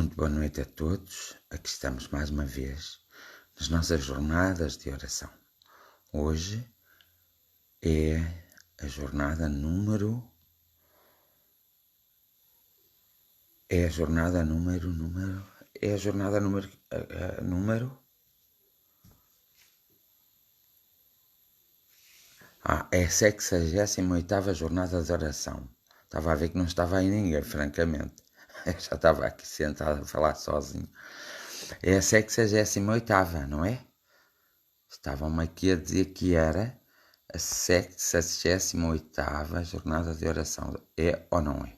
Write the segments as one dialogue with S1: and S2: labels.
S1: Muito boa noite a todos. Aqui estamos mais uma vez nas nossas jornadas de oração. Hoje é a jornada número... É a jornada número... É a 68ª jornada de oração. Estava a ver que não estava aí ninguém, francamente. Eu já estava aqui sentado a falar sozinho. É a 68ª, não é? Estavam-me aqui a dizer que era a 68ª jornada de oração. É ou não é?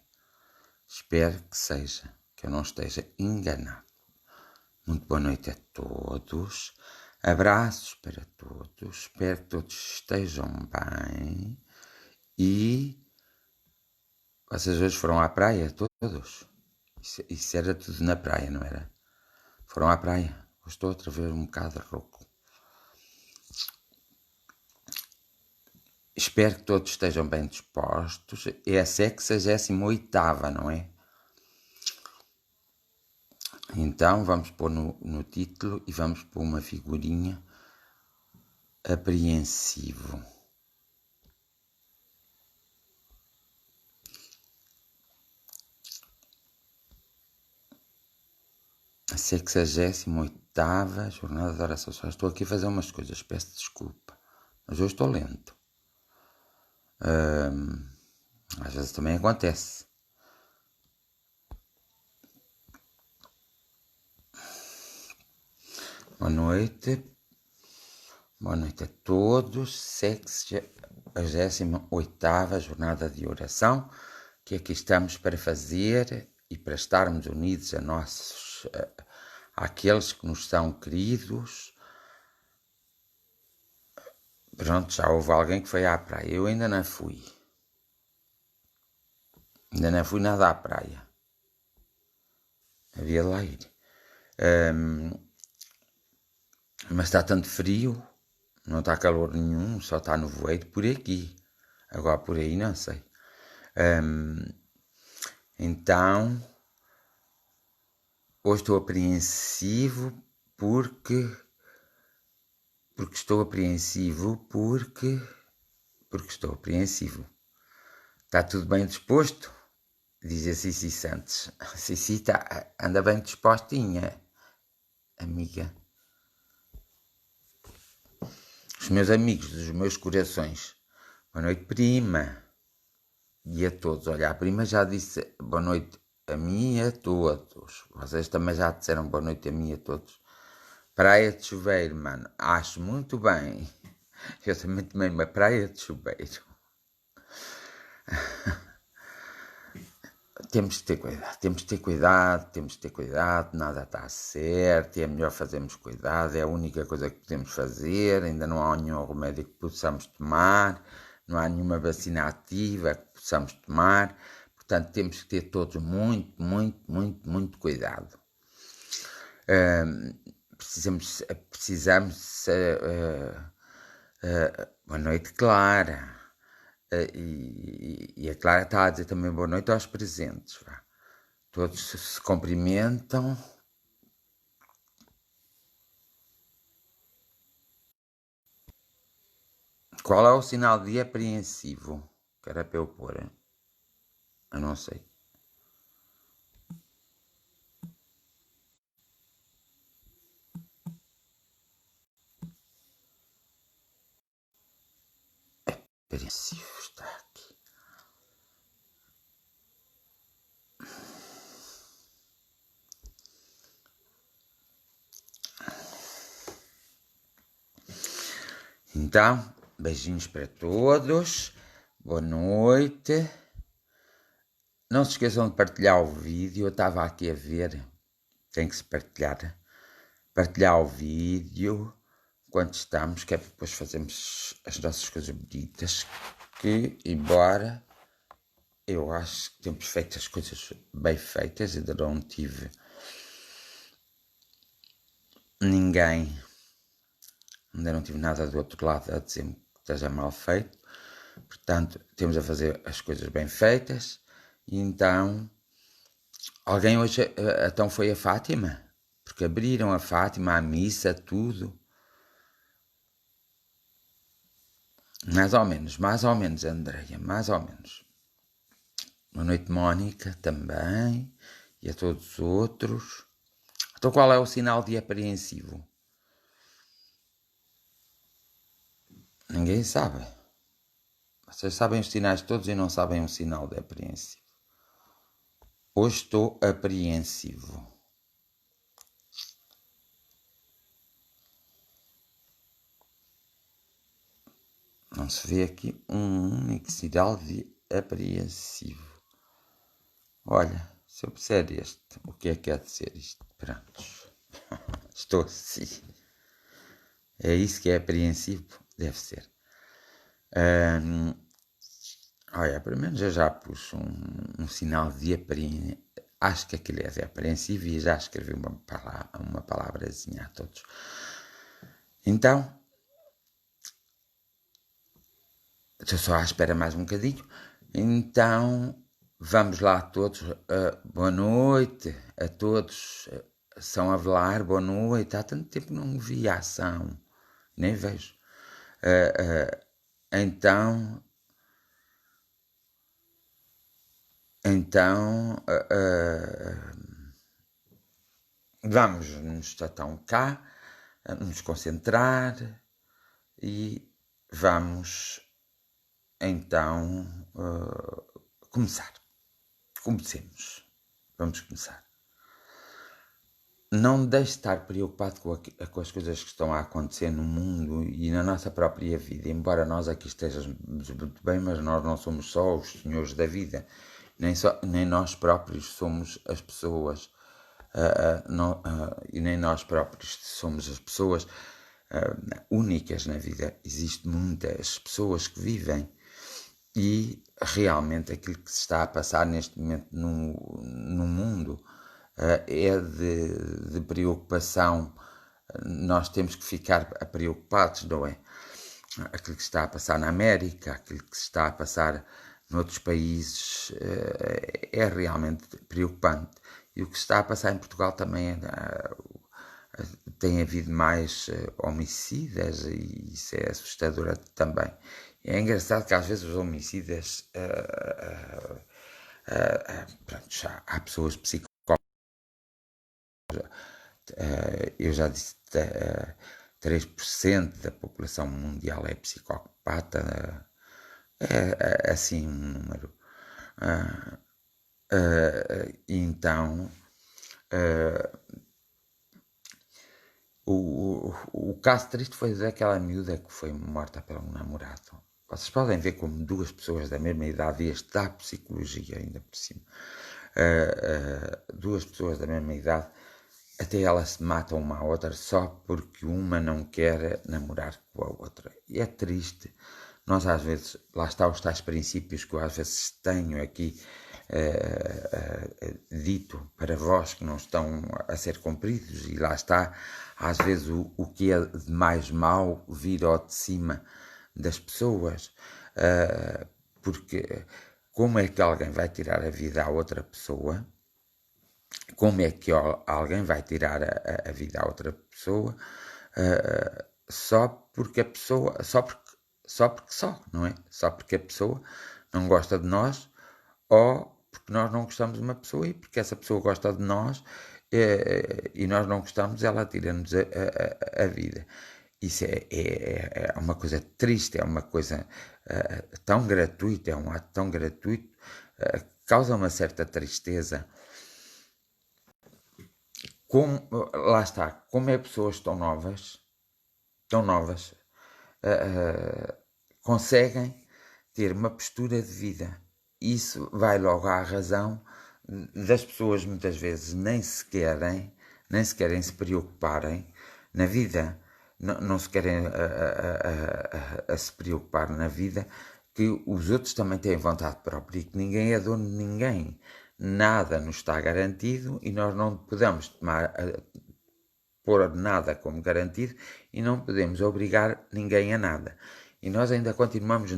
S1: Espero que seja, que eu não esteja enganado. Muito boa noite a todos. Abraços para todos. Espero que todos estejam bem. E vocês hoje foram à praia, todos? Isso era tudo na praia, não era? Foram à praia. Eu estou outra vez um bocado rouco. Espero que todos estejam bem dispostos. É a 68ª, não é? Então vamos pôr no título e vamos pôr uma figurinha apreensivo. A 68ª jornada de oração. Só estou aqui a fazer umas coisas, peço desculpa. Mas hoje estou lento. Às vezes também acontece. Boa noite. Boa noite a todos. 68ª jornada de oração, que aqui estamos para fazer e para estarmos unidos a nossos, àqueles que nos são queridos. Pronto, já houve alguém que foi à praia. Eu ainda não fui. Ainda não fui nada à praia. Havia de lá ir. Mas está tanto frio, não está calor nenhum, só está nevoeiro por aqui. Agora por aí não sei. Então, hoje estou apreensivo porque estou apreensivo porque estou apreensivo. Está tudo bem disposto? Diz a Cici Santos. Cici anda bem dispostinha, amiga. Os meus amigos, dos meus corações. Boa noite, prima. E a todos. Olha, a prima já disse boa noite a mim e a todos. Vocês também já disseram boa noite a mim e a todos. Praia de chuveiro, mano. Acho muito bem. Eu também tomei uma praia de chuveiro. Temos de ter cuidado, nada está certo, e é melhor fazermos cuidado, é a única coisa que podemos fazer, ainda não há nenhum remédio que possamos tomar, não há nenhuma vacina ativa que possamos tomar, portanto temos que ter todos muito cuidado. Precisamos boa noite, Clara. E a Clara está a dizer também boa noite aos presentes. Vá. Todos se cumprimentam. Qual é o sinal de apreensivo? Que era para eu pôr? Eu não sei. Apreensivo está aqui. Então, beijinhos para todos. Boa noite. Não se esqueçam de partilhar o vídeo. Eu estava aqui a ver. Tem que se partilhar. Partilhar o vídeo enquanto estamos, que é para depois fazermos as nossas coisas bonitas. Que, embora eu acho que temos feito as coisas bem feitas, ainda não tive ninguém, ainda não tive nada do outro lado a dizer-me que esteja mal feito. Portanto, temos a fazer as coisas bem feitas. E então, Alguém hoje então foi a Fátima? Porque abriram a Fátima, a missa, tudo. Mais ou menos, Andreia, mais ou menos. Boa noite, Mónica, também. E a todos os outros. Então qual é o sinal de apreensivo? Ninguém sabe. Vocês sabem os sinais todos e não sabem o sinal de apreensivo. Hoje estou apreensivo. Não se vê aqui um único sinal de apreensivo. Olha, se eu puser este, o que é que há de ser isto? Pronto. Estou assim. É isso que é apreensivo? Deve ser. Olha, pelo menos eu já pus um sinal de apreensivo. Acho que aquilo é de apreensivo e já escrevi uma palavrazinha a todos. Então, estou só à espera mais um bocadinho. Então, vamos lá a todos. Boa noite a todos. São Avelar, boa noite. Há tanto tempo que não vi a ação. Nem vejo. Então, vamos nos então cá, nos concentrar e vamos então começar. Comecemos. Vamos começar. Não deixe de estar preocupado com as coisas que estão a acontecer no mundo e na nossa própria vida. Embora nós aqui estejamos muito bem, mas nós não somos só os senhores da vida. Nem nós próprios somos as pessoas. E nem nós próprios somos as pessoas únicas na vida. Existem muitas pessoas que vivem e realmente aquilo que se está a passar neste momento no mundo é de preocupação. Nós temos que ficar preocupados, não é? Aquilo que se está a passar na América, aquilo que se está a passar noutros países é realmente preocupante. E o que se está a passar em Portugal também tem havido mais homicidas e isso é assustador também. É engraçado que às vezes os homicidas pronto, já há pessoas psicópatas. Eu já disse 3% da população mundial é psicopata. É assim um número. Então, o caso triste foi daquela miúda que foi morta pelo namorado. Vocês podem ver como duas pessoas da mesma idade, e este dá psicologia ainda por cima, duas pessoas da mesma idade, até elas se matam uma à outra só porque uma não quer namorar com a outra. E é triste. Nós às vezes, lá está os tais princípios que eu às vezes tenho aqui dito para vós que não estão a ser cumpridos, e lá está, às vezes o que é de mais mau vira ao de cima das pessoas, porque como é que alguém vai tirar a vida à outra pessoa? Como é que alguém vai tirar a vida a outra pessoa só porque a pessoa, só, não é? Só porque a pessoa não gosta de nós ou porque nós não gostamos de uma pessoa e porque essa pessoa gosta de nós e nós não gostamos, ela tira-nos a vida. Isso é uma coisa triste, é uma coisa tão gratuita, é um ato tão gratuito, causa uma certa tristeza. Lá está, como é pessoas tão novas, conseguem ter uma postura de vida. Isso vai logo à razão das pessoas muitas vezes nem se querem se preocuparem na vida, não se querem a se preocupar na vida, que os outros também têm vontade própria e que ninguém é dono de ninguém. Nada nos está garantido e nós não podemos pôr nada como garantido e não podemos obrigar ninguém a nada. E nós ainda continuamos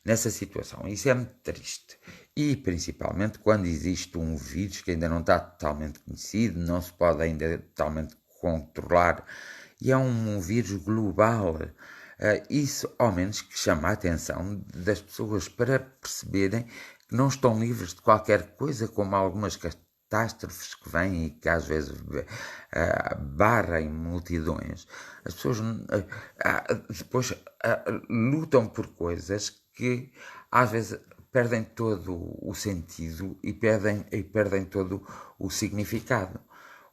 S1: nessa situação. Isso é muito triste. E principalmente quando existe um vírus que ainda não está totalmente conhecido, não se pode ainda totalmente controlar, e é um vírus global. Isso, ao menos, que chama a atenção das pessoas para perceberem que não estão livres de qualquer coisa, como algumas catástrofes que vêm e que às vezes barrem multidões. As pessoas depois lutam por coisas que às vezes perdem todo o sentido e perdem todo o significado.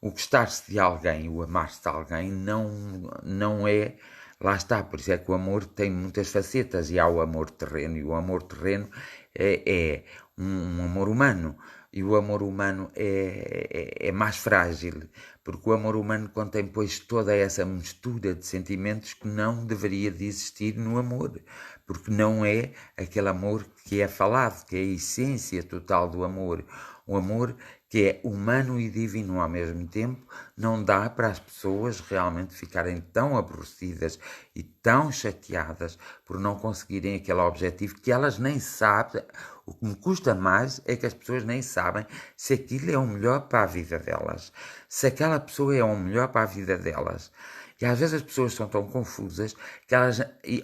S1: O gostar-se de alguém, o amar-se de alguém, não é. Lá está, por isso é que o amor tem muitas facetas, e há o amor terreno, e o amor terreno é um amor humano, e o amor humano é mais frágil, porque o amor humano contém, pois, toda essa mistura de sentimentos que não deveria de existir no amor, porque não é aquele amor que é falado, que é a essência total do amor. O amor que é humano e divino ao mesmo tempo, não dá para as pessoas realmente ficarem tão aborrecidas e tão chateadas por não conseguirem aquele objetivo que elas nem sabem. O que me custa mais é que as pessoas nem sabem se aquilo é o melhor para a vida delas, se aquela pessoa é o melhor para a vida delas. E às vezes as pessoas são tão confusas que elas,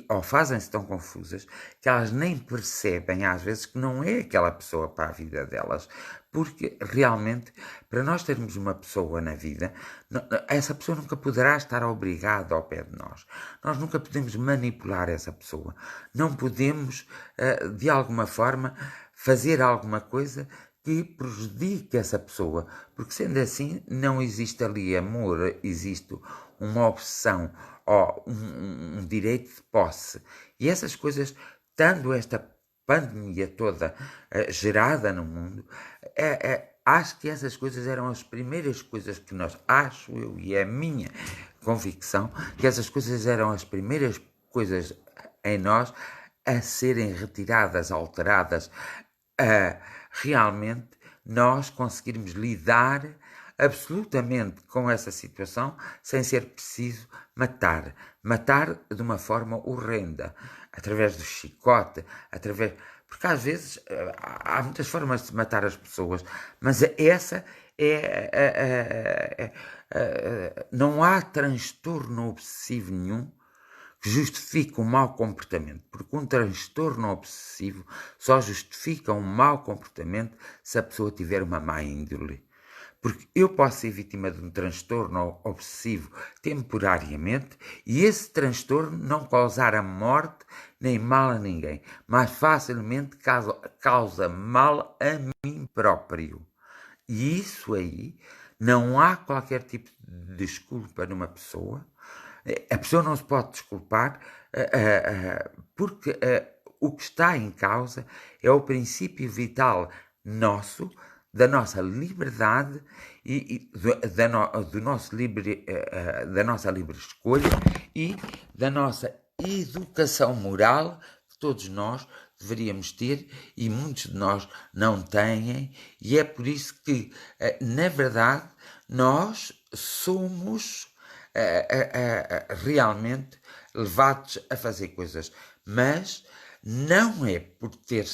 S1: ou fazem-se tão confusas que elas nem percebem às vezes que não é aquela pessoa para a vida delas. Porque realmente, para nós termos uma pessoa na vida, essa pessoa nunca poderá estar obrigada ao pé de nós. Nós nunca podemos manipular essa pessoa. Não podemos, de alguma forma, fazer alguma coisa que prejudique essa pessoa, porque sendo assim não existe ali amor, existe uma obsessão ou um direito de posse. E essas coisas, estando esta pandemia toda gerada no mundo, acho que essas coisas eram as primeiras coisas que nós, acho eu, e é a minha convicção, que essas coisas eram as primeiras coisas em nós a serem retiradas, alteradas, realmente nós conseguirmos lidar absolutamente com essa situação sem ser preciso matar de uma forma horrenda, através do chicote, porque às vezes há muitas formas de matar as pessoas, mas essa não há transtorno obsessivo nenhum que justifica um mau comportamento, porque um transtorno obsessivo só justifica um mau comportamento se a pessoa tiver uma má índole. Porque eu posso ser vítima de um transtorno obsessivo temporariamente e esse transtorno não causar a morte nem mal a ninguém, mas facilmente causa mal a mim próprio. E isso aí não há qualquer tipo de desculpa numa pessoa. A pessoa não se pode desculpar porque o que está em causa é o princípio vital nosso, da nossa liberdade da nossa livre escolha e da nossa educação moral que todos nós deveríamos ter e muitos de nós não têm, e é por isso que, na verdade, nós somos realmente levados a fazer coisas, mas não é por ter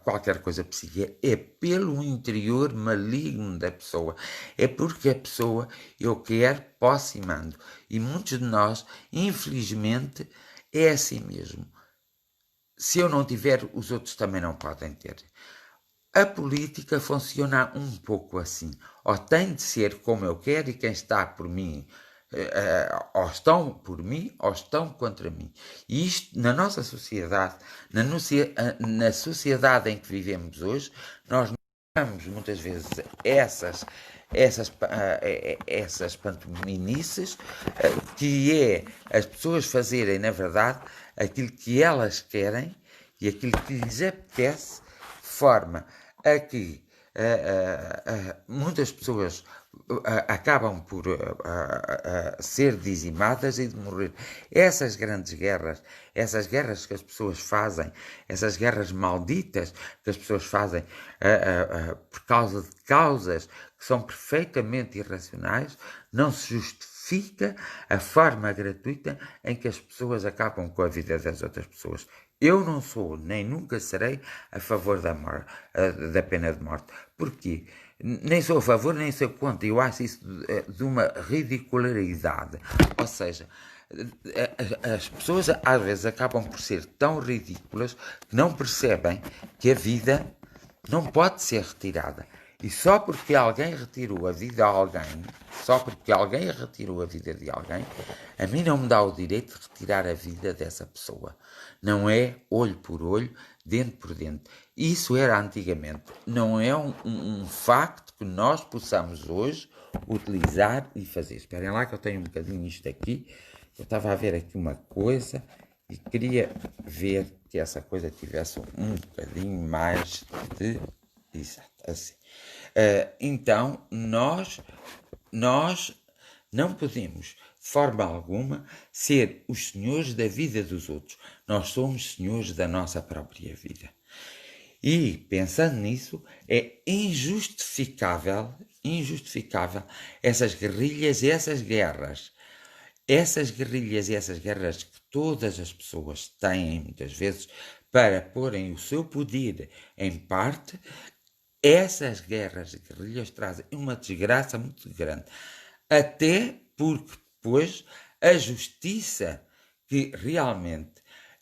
S1: qualquer coisa psíquica, é pelo interior maligno da pessoa, é porque a pessoa eu quero, posso e mando, e muitos de nós, infelizmente, é assim mesmo. Se eu não tiver, os outros também não podem ter. A política funciona um pouco assim. Ou tem de ser como eu quero e quem está por mim, ou estão por mim ou estão contra mim. E isto, na nossa sociedade, na sociedade em que vivemos hoje, nós notamos muitas vezes essas pantominices, que é as pessoas fazerem, na verdade, aquilo que elas querem e aquilo que lhes apetece, de forma a que muitas pessoas acabam por ser dizimadas e de morrer. Essas grandes guerras, essas guerras que as pessoas fazem, essas guerras malditas que as pessoas fazem por causa de causas que são perfeitamente irracionais, não se justifica a forma gratuita em que as pessoas acabam com a vida das outras pessoas. Eu não sou, nem nunca serei, a favor da pena de morte. Porquê? Nem sou a favor, nem sou contra. Eu acho isso de uma ridicularidade. Ou seja, as pessoas às vezes acabam por ser tão ridículas que não percebem que a vida não pode ser retirada. E só porque alguém retirou a vida a alguém, só porque alguém retirou a vida de alguém, a mim não me dá o direito de retirar a vida dessa pessoa. Não é olho por olho, dente por dente. Isso era antigamente. Não é um facto que nós possamos hoje utilizar e fazer. Esperem lá que eu tenho um bocadinho isto aqui. Eu estava a ver aqui uma coisa e queria ver que essa coisa tivesse um bocadinho mais de... Exato, assim. Então, nós não podemos, de forma alguma, ser os senhores da vida dos outros. Nós somos senhores da nossa própria vida. E, pensando nisso, é injustificável essas guerrilhas e essas guerras. Essas guerrilhas e essas guerras que todas as pessoas têm, muitas vezes, para porem o seu poder em parte, essas guerras e guerrilhas trazem uma desgraça muito grande. Até porque depois a justiça, que realmente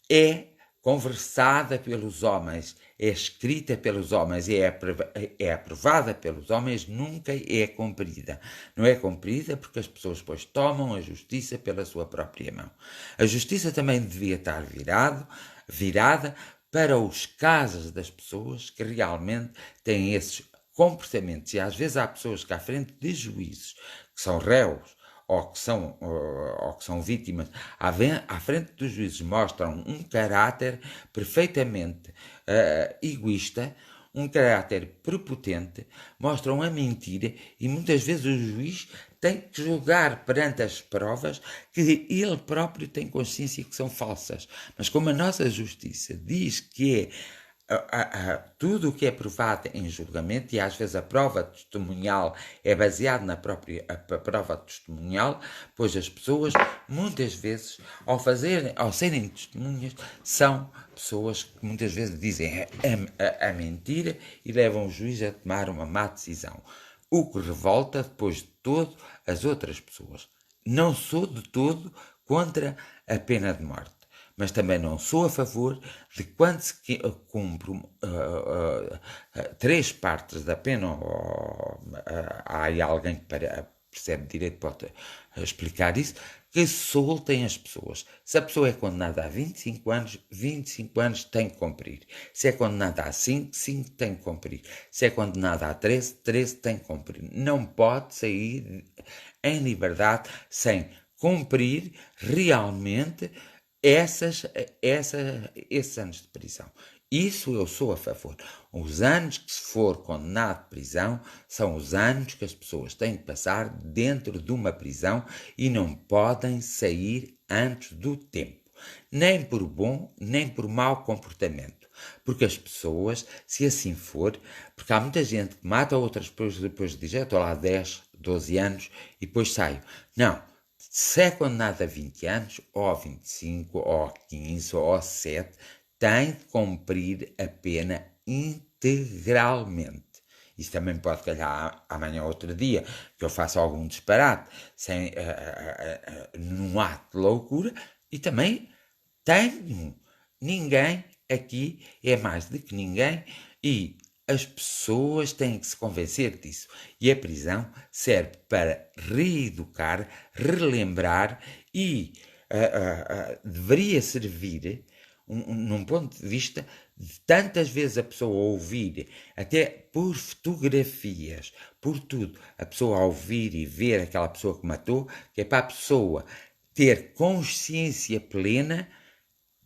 S1: é conversada pelos homens, é escrita pelos homens e é aprovada pelos homens, nunca é cumprida. Não é cumprida porque as pessoas depois tomam a justiça pela sua própria mão. A justiça também devia estar virada para os casos das pessoas que realmente têm esses comportamentos. E às vezes há pessoas que à frente de juízes, que são réus, ou que são vítimas, à frente dos juízes mostram um caráter perfeitamente egoísta, um caráter prepotente, mostram a mentira e muitas vezes o juiz tem que julgar perante as provas que ele próprio tem consciência que são falsas. Mas como a nossa justiça diz que tudo o que é provado em julgamento, e às vezes a prova testemunhal é baseada na própria prova testemunhal, pois as pessoas, muitas vezes, ao serem testemunhas, são pessoas que muitas vezes dizem a mentira e levam o juiz a tomar uma má decisão. O que revolta, depois de todo, as outras pessoas. Não sou de todo contra a pena de morte, mas também não sou a favor de quando se cumpre 3 partes da pena, há aí alguém que percebe direito pode explicar isso, que soltem as pessoas. Se a pessoa é condenada a 25 anos tem que cumprir. Se é condenada a 5 tem que cumprir. Se é condenada a 13 tem que cumprir. Não pode sair em liberdade sem cumprir realmente esses anos de prisão. Isso eu sou a favor. Os anos que se for condenado de prisão são os anos que as pessoas têm de passar dentro de uma prisão e não podem sair antes do tempo. Nem por bom, nem por mau comportamento. Porque as pessoas, se assim for, porque há muita gente que mata outras pessoas depois diz, estou lá 10, 12 anos e depois saio. Não. Se é condenado a 20 anos, ou a 25, ou a 15, ou a 7, tem de cumprir a pena integralmente. Isso também pode calhar amanhã ou outro dia, que eu faça algum disparate, num ato de loucura, e também tenho. Ninguém aqui é mais do que ninguém, e as pessoas têm que se convencer disso. E a prisão serve para reeducar, relembrar e deveria servir, num ponto de vista, de tantas vezes a pessoa ouvir, até por fotografias, por tudo, a pessoa ouvir e ver aquela pessoa que matou, que é para a pessoa ter consciência plena.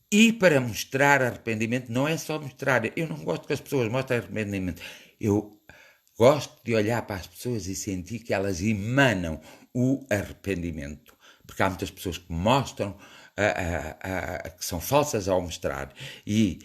S1: E para mostrar arrependimento, não é só mostrar. Eu não gosto que as pessoas mostrem arrependimento. Eu gosto de olhar para as pessoas e sentir que elas emanam o arrependimento. Porque há muitas pessoas que mostram, que são falsas ao mostrar. E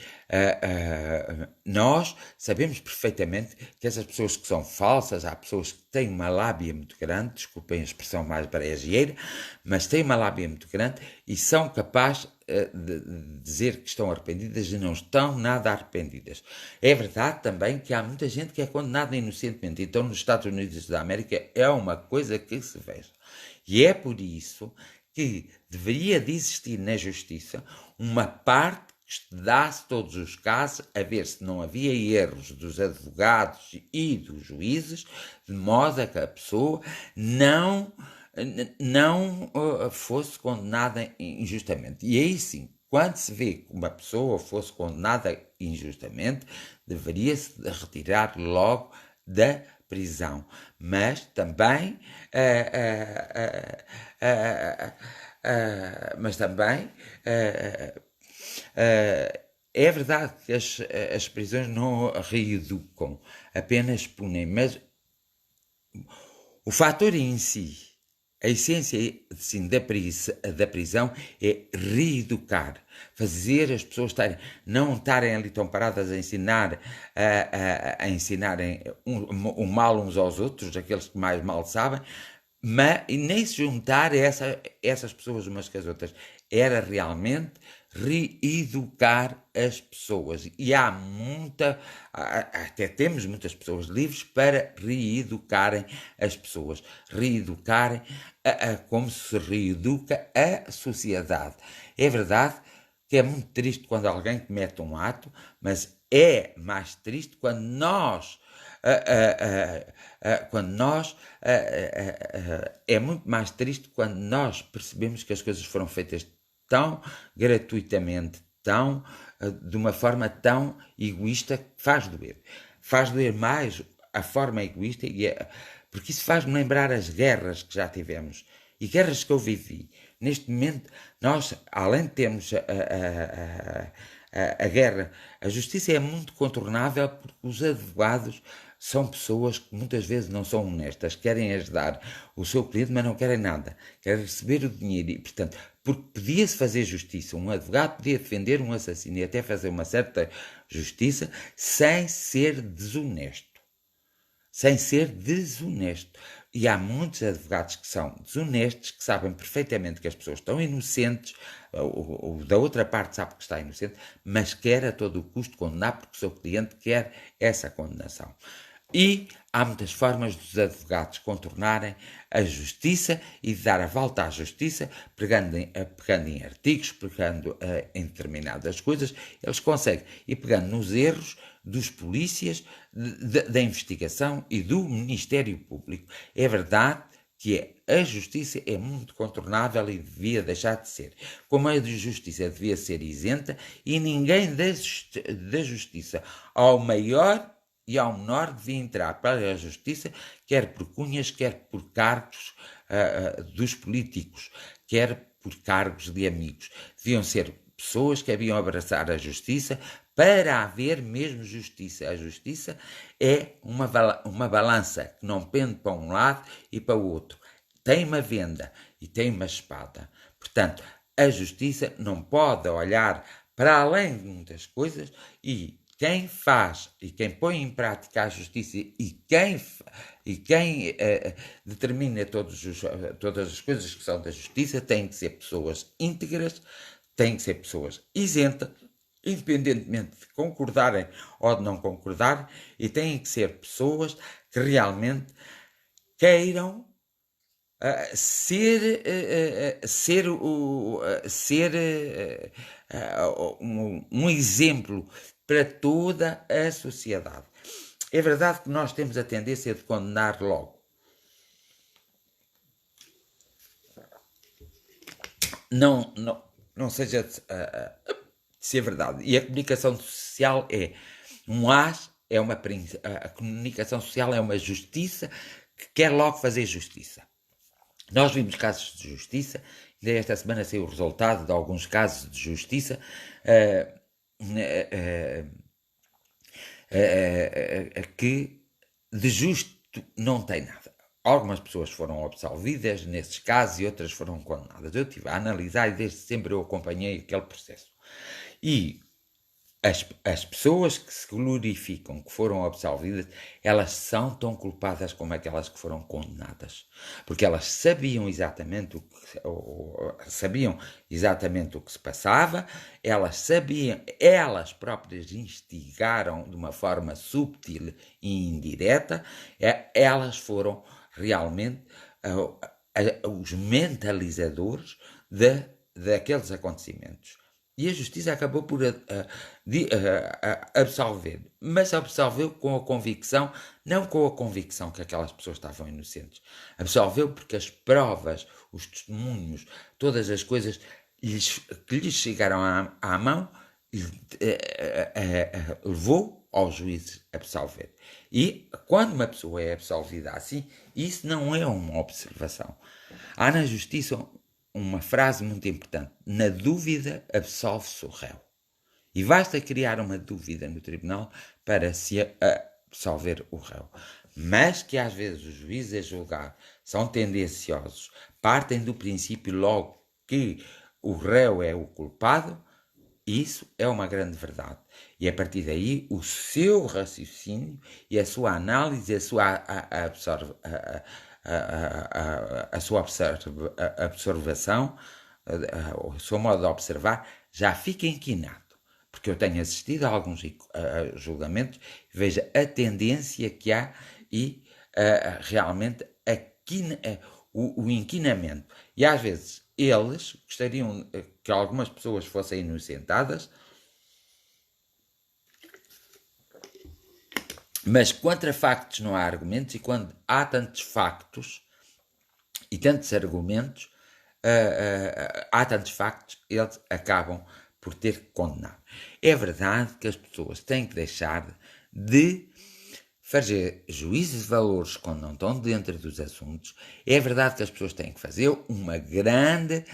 S1: nós, sabemos perfeitamente que essas pessoas que são falsas, há pessoas que têm uma lábia muito grande, desculpem a expressão mais brejeira, mas têm uma lábia muito grande e são capazes de dizer que estão arrependidas e não estão nada arrependidas. É verdade também que há muita gente que é condenada inocentemente, então nos Estados Unidos da América é uma coisa que se veja. E é por isso que deveria de existir na justiça uma parte que estudasse todos os casos a ver se não havia erros dos advogados e dos juízes, de modo a que a pessoa não fosse condenada injustamente. E aí sim, quando se vê que uma pessoa fosse condenada injustamente, deveria-se retirar logo da prisão. Mas também é verdade que as prisões não reeducam, apenas punem, mas o fator em si, a essência assim, da prisão é reeducar, fazer as pessoas não estarem ali tão paradas a ensinar a ensinarem o mal uns aos outros, aqueles que mais mal sabem, mas e nem se juntar essas pessoas umas com as outras. Era realmente reeducar as pessoas. E há até temos muitas pessoas livres para reeducarem as pessoas. Reeducarem como se reeduca a sociedade. É verdade que é muito triste quando alguém comete um ato, mas é mais triste quando nós é muito mais triste quando nós percebemos que as coisas foram feitas tão gratuitamente, de uma forma tão egoísta que faz doer mais a forma egoísta, porque isso faz-me lembrar as guerras que já tivemos e guerras que eu vivi. Neste momento, nós, além de termos a guerra, a justiça é muito contornável porque os advogados são pessoas que muitas vezes não são honestas, querem ajudar o seu cliente, mas não querem nada, querem receber o dinheiro e, portanto, porque podia-se fazer justiça, um advogado podia defender um assassino e até fazer uma certa justiça sem ser desonesto. E há muitos advogados que são desonestos, que sabem perfeitamente que as pessoas estão inocentes, ou da outra parte sabe que está inocente, mas quer a todo o custo condenar porque o seu cliente quer essa condenação. E há muitas formas dos advogados contornarem a justiça e de dar a volta à justiça, pegando em artigos, pegando em determinadas coisas, eles conseguem, e pegando nos erros dos polícias, da investigação e do Ministério Público. É verdade que a justiça é muito contornável e devia deixar de ser. Como a justiça devia ser isenta e ninguém da justiça, ao maior e ao menor, devia entrar para a justiça, quer por cunhas, quer por cargos dos políticos, quer por cargos de amigos. Deviam ser pessoas que haviam abraçar a justiça para haver mesmo justiça. A justiça é uma balança que não pende para um lado e para o outro. Tem uma venda e tem uma espada. Portanto, a justiça não pode olhar para além de muitas coisas e quem faz e quem põe em prática a justiça e quem determina todas as coisas que são da justiça têm que ser pessoas íntegras, têm que ser pessoas isentas, independentemente de concordarem ou de não concordarem, e têm que ser pessoas que realmente queiram ser um exemplo para toda a sociedade. É verdade que nós temos a tendência de condenar logo. Não seja de ser verdade. E a comunicação social é a comunicação social é uma justiça que quer logo fazer justiça. Nós vimos casos de justiça, e esta semana saiu o resultado de alguns casos de justiça que de justo não tem nada. Algumas pessoas foram absolvidas nesses casos e outras foram condenadas. Eu estive a analisar e desde sempre eu acompanhei aquele processo. E as pessoas que se glorificam, que foram absolvidas, elas são tão culpadas como aquelas que foram condenadas. Porque elas sabiam exatamente o que se passava, elas próprias instigaram de uma forma subtil e indireta, elas foram realmente os mentalizadores daqueles acontecimentos. E a justiça acabou por absolver, mas absolveu com a convicção, não com a convicção que aquelas pessoas estavam inocentes. Absolveu porque as provas, os testemunhos, todas as coisas que lhes chegaram à mão, levou aos juízes a absolver. E quando uma pessoa é absolvida assim, isso não é uma observação. Há na justiça uma frase muito importante: na dúvida absolve-se o réu. E basta criar uma dúvida no tribunal para se absolver o réu. Mas que às vezes os juízes a julgar são tendenciosos, partem do princípio logo que o réu é o culpado, isso é uma grande verdade. E a partir daí o seu raciocínio e a sua análise, a sua observação, o seu modo de observar, já fica inquinado. Porque eu tenho assistido a alguns julgamentos, vejo a tendência que há e realmente o inquinamento. E às vezes eles gostariam que algumas pessoas fossem inocentadas, mas contra factos não há argumentos, e quando há tantos factos e tantos argumentos, há tantos factos, eles acabam por ter que condenar. É verdade que as pessoas têm que deixar de fazer juízos de valores quando não estão dentro dos assuntos. É verdade que as pessoas têm que fazer uma grande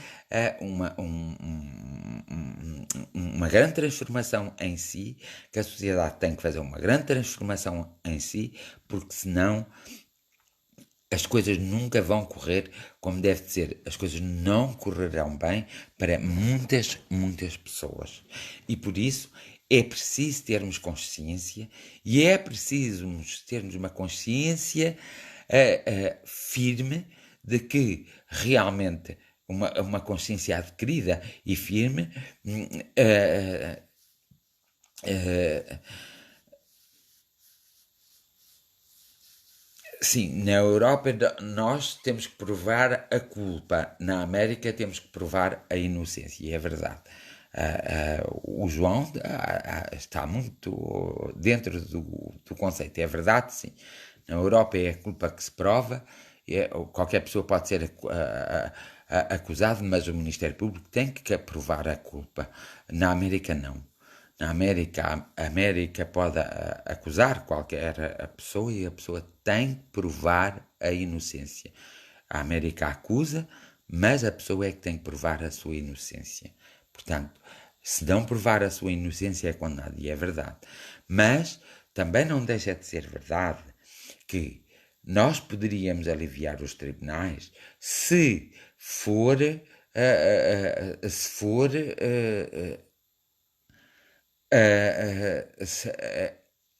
S1: transformação em si, que a sociedade tem que fazer uma grande transformação em si, porque senão as coisas nunca vão correr como deve ser. As coisas não correrão bem para muitas, muitas pessoas. E por isso é preciso termos consciência, e é preciso termos uma consciência firme de que realmente uma consciência adquirida e firme sim, na Europa nós temos que provar a culpa, na América temos que provar a inocência, e é verdade. O João está muito dentro do conceito, é verdade, sim. Na Europa é a culpa que se prova, qualquer pessoa pode ser acusado, mas o Ministério Público tem que provar a culpa. Na América não. Na América, a América pode acusar qualquer pessoa e a pessoa tem que provar a inocência. A América acusa, mas a pessoa é que tem que provar a sua inocência. Portanto, se não provar a sua inocência é condenado, e é verdade. Mas também não deixa de ser verdade que nós poderíamos aliviar os tribunais se for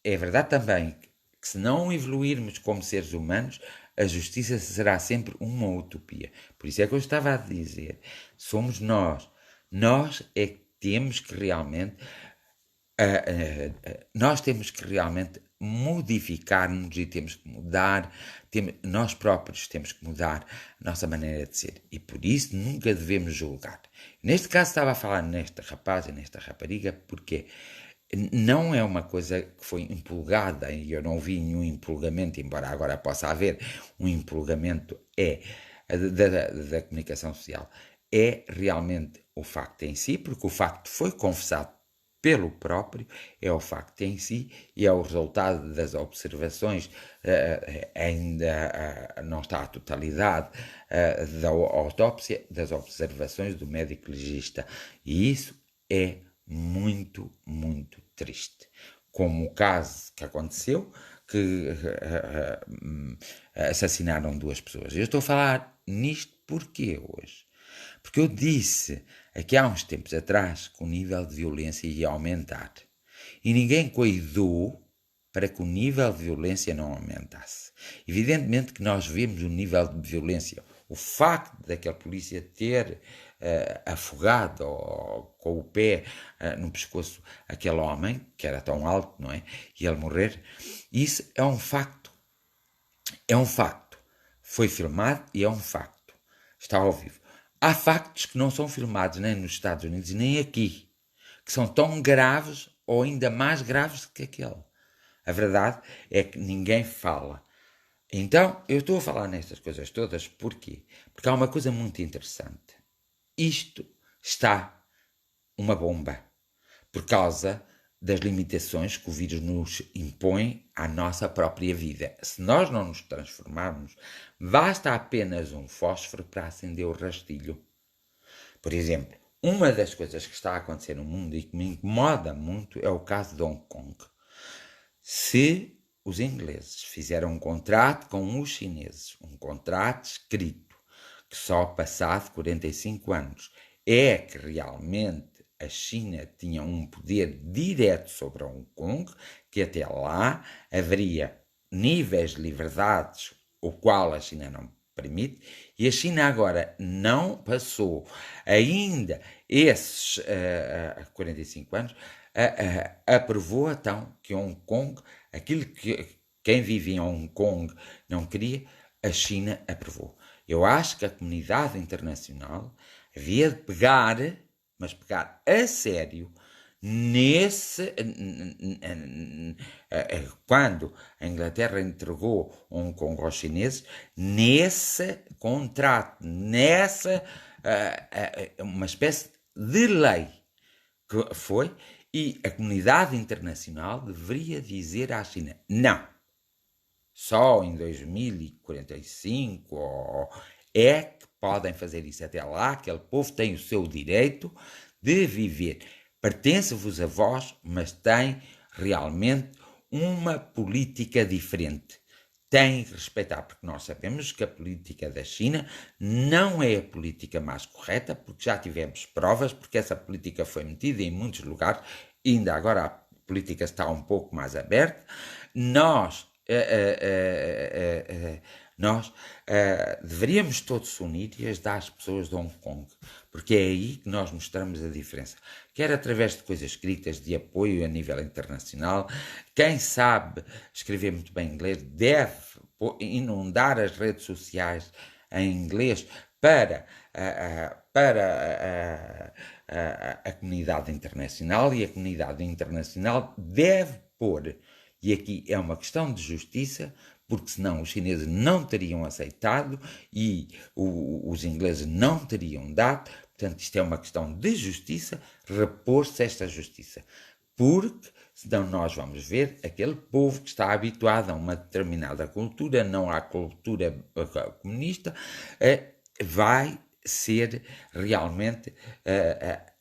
S1: é verdade também que se não evoluirmos como seres humanos, a justiça será sempre uma utopia. Por isso é que eu estava a dizer, somos nós. Nós é que temos que realmente nós temos que realmente modificar-nos e temos que mudar, nós próprios temos que mudar a nossa maneira de ser, e por isso nunca devemos julgar. Neste caso estava a falar neste rapaz e nesta rapariga porque não é uma coisa que foi empolgada, e eu não vi nenhum empolgamento, embora agora possa haver um empolgamento da comunicação social. É realmente o facto em si, porque o facto foi confessado pelo próprio, é o facto em si, e é o resultado das observações, ainda não está a totalidade da autópsia, das observações do médico legista, e isso é muito, muito triste. Como o caso que aconteceu, que assassinaram 2 pessoas. Eu estou a falar nisto porquê hoje? Porque eu disse aqui há uns tempos atrás que o nível de violência ia aumentar. e ninguém cuidou para que o nível de violência não aumentasse. Evidentemente que nós vemos o nível de violência. O facto daquele polícia ter afogado com o pé no pescoço aquele homem, que era tão alto, não é? E ele morrer, isso é um facto. É um facto. Foi filmado e é um facto. Está ao vivo. Há factos que não são filmados nem nos Estados Unidos nem aqui, que são tão graves ou ainda mais graves que aquele. A verdade é que ninguém fala. Então, eu estou a falar nestas coisas todas, porquê? Porque há uma coisa muito interessante. Isto está uma bomba, por causa das limitações que o vírus nos impõe à nossa própria vida. Se nós não nos transformarmos, basta apenas um fósforo para acender o rastilho. Por exemplo, uma das coisas que está a acontecer no mundo e que me incomoda muito é o caso de Hong Kong. Se os ingleses fizeram um contrato com os chineses, um contrato escrito, que só passado 45 anos é que realmente a China tinha um poder direto sobre Hong Kong, que até lá haveria níveis de liberdades o qual a China não permite, e a China agora não passou ainda esses 45 anos, aprovou então que Hong Kong, aquilo que quem vive em Hong Kong não queria, a China aprovou. Eu acho que a comunidade internacional havia de pegar, mas pegar a sério, nesse, quando a Inglaterra entregou Hong Kong aos chineses, nesse contrato, nessa uma espécie de lei que foi, e a comunidade internacional deveria dizer à China, não, só em 2045 é que podem fazer isso. Até lá, aquele povo tem o seu direito de viver. Pertence-vos a vós, mas tem realmente uma política diferente. Tem que respeitar, porque nós sabemos que a política da China não é a política mais correta, porque já tivemos provas, porque essa política foi metida em muitos lugares, e ainda agora a política está um pouco mais aberta. Nós deveríamos todos se unir e ajudar as pessoas de Hong Kong, porque é aí que nós mostramos a diferença, quer através de coisas escritas de apoio a nível internacional. Quem sabe escrever muito bem inglês deve inundar as redes sociais em inglês para a comunidade internacional, e a comunidade internacional deve pôr, e aqui é uma questão de justiça, porque senão os chineses não teriam aceitado e os ingleses não teriam dado. Portanto, isto é uma questão de justiça, repor-se esta justiça, porque senão nós vamos ver aquele povo que está habituado a uma determinada cultura, não à cultura comunista, vai ser realmente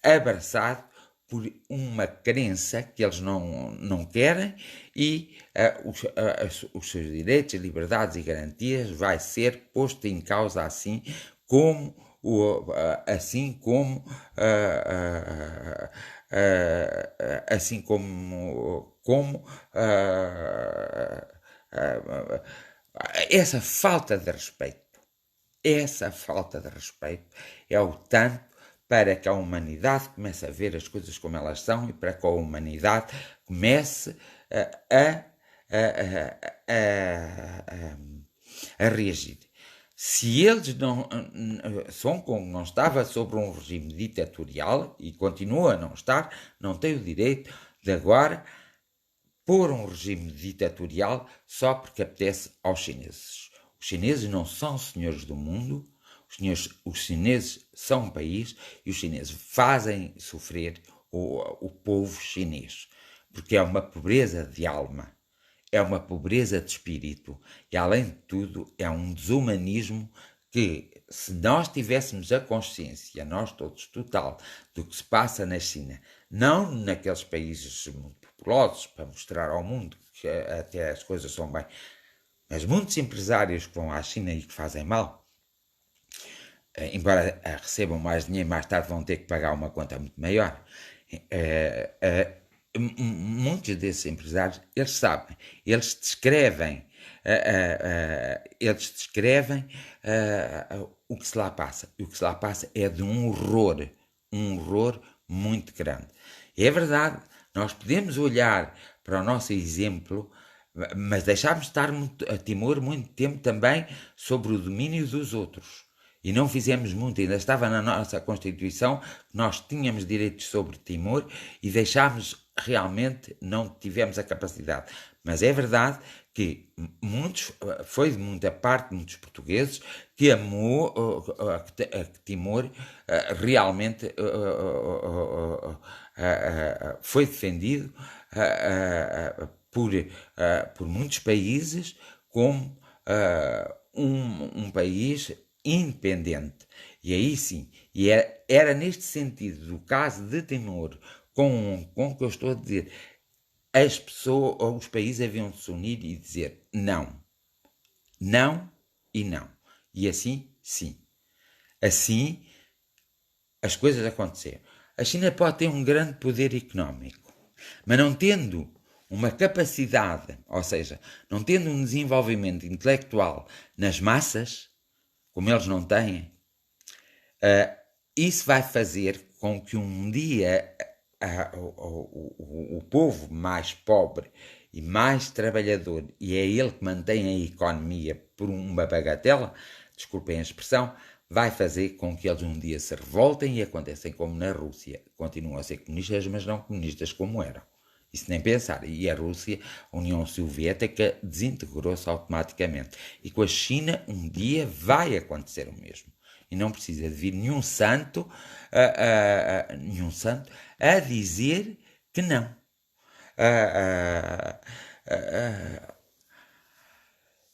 S1: abraçado por uma crença que eles não querem, e os seus direitos, liberdades e garantias vai ser posto em causa assim como essa falta de respeito. Essa falta de respeito é o tanto para que a humanidade comece a ver as coisas como elas são, e para que a humanidade comece a reagir. Se eles não... Hong Kong não estava sobre um regime ditatorial, e continua a não estar, não tem o direito de agora pôr um regime ditatorial só porque apetece aos chineses. Os chineses não são senhores do mundo, os chineses são um país, e os chineses fazem sofrer o povo chinês, porque é uma pobreza de alma, é uma pobreza de espírito, e além de tudo é um desumanismo que, se nós tivéssemos a consciência, nós todos, total, do que se passa na China, não naqueles países muito populosos, para mostrar ao mundo que até as coisas são bem, mas muitos empresários que vão à China e que fazem mal, embora recebam mais dinheiro, mais tarde vão ter que pagar uma conta muito maior. muitos desses empresários, eles sabem, eles descrevem o que se lá passa. E o que se lá passa é de um horror muito grande. É verdade, nós podemos olhar para o nosso exemplo, mas deixámos de estar a Timor muito tempo também sobre o domínio dos outros. E não fizemos muito, ainda estava na nossa Constituição que nós tínhamos direitos sobre Timor e deixámos, realmente, não tivemos a capacidade. Mas é verdade que foi de muita parte de muitos portugueses que amou a Timor realmente foi defendido por muitos países como um país independente. E aí sim, e era neste sentido do caso de Timor com que eu estou a dizer, as pessoas, ou os países haviam de se unir e dizer não. Não e não. E assim, sim. Assim, as coisas aconteceram. A China pode ter um grande poder económico, mas não tendo uma capacidade, ou seja, não tendo um desenvolvimento intelectual nas massas, como eles não têm, isso vai fazer com que um dia o povo mais pobre e mais trabalhador, e é ele que mantém a economia por uma bagatela, desculpem a expressão, vai fazer com que eles um dia se revoltem e acontecem como na Rússia. Continuam a ser comunistas, mas não comunistas como eram. Isso nem pensar. E a Rússia, a União Soviética, desintegrou-se automaticamente. E com a China, um dia vai acontecer o mesmo. E não precisa de vir nenhum santo a dizer que não.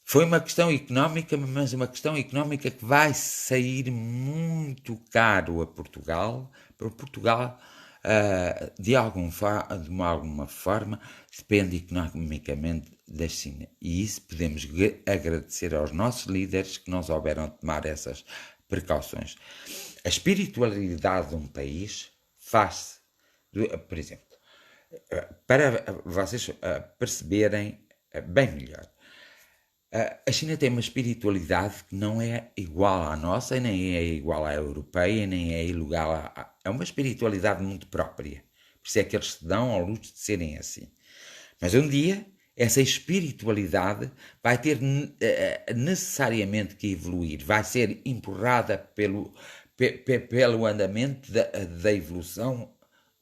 S1: Foi uma questão económica, mas uma questão económica que vai sair muito caro a Portugal, para Portugal, de alguma forma, depende economicamente da China. E isso podemos agradecer aos nossos líderes que não souberam tomar essas precauções. A espiritualidade de um país faz-se, por exemplo, para vocês perceberem bem melhor, a China tem uma espiritualidade que não é igual à nossa, nem é igual à europeia, nem é igual é uma espiritualidade muito própria. Por isso é que eles se dão ao luxo de serem assim. Mas um dia, essa espiritualidade vai ter necessariamente que evoluir, vai ser empurrada pelo andamento da evolução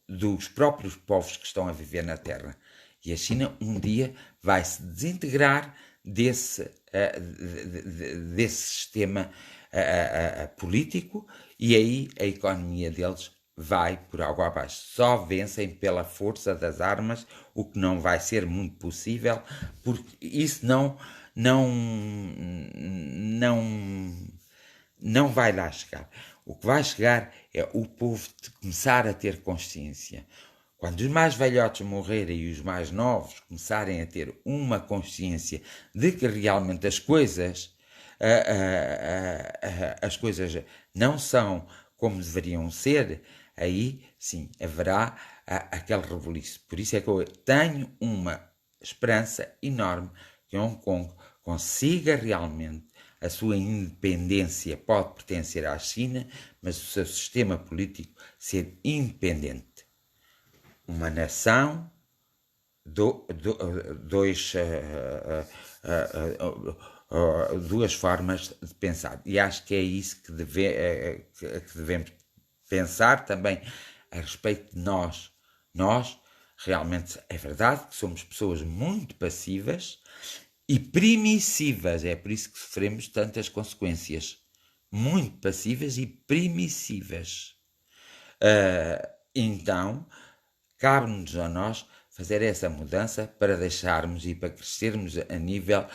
S1: dos próprios povos que estão a viver na Terra. E a China um dia vai se desintegrar desse sistema político, e aí a economia deles vai por água abaixo. Só vencem pela força das armas, o que não vai ser muito possível, porque isso não vai lá chegar. O que vai chegar é o povo de começar a ter consciência. Quando os mais velhotes morrerem e os mais novos começarem a ter uma consciência de que realmente as coisas não são como deveriam ser, aí sim haverá aquele rebuliço. Por isso é que eu tenho uma esperança enorme que Hong Kong consiga realmente a sua independência. Pode pertencer à China, mas o seu sistema político ser independente. Uma nação, duas formas de pensar. E acho que é isso que devemos pensar também a respeito de nós. Nós, realmente, é verdade que somos pessoas muito passivas e primissivas. É por isso que sofremos tantas consequências. Muito passivas e primissivas. Então, cabe-nos a nós fazer essa mudança para deixarmos e para crescermos a nível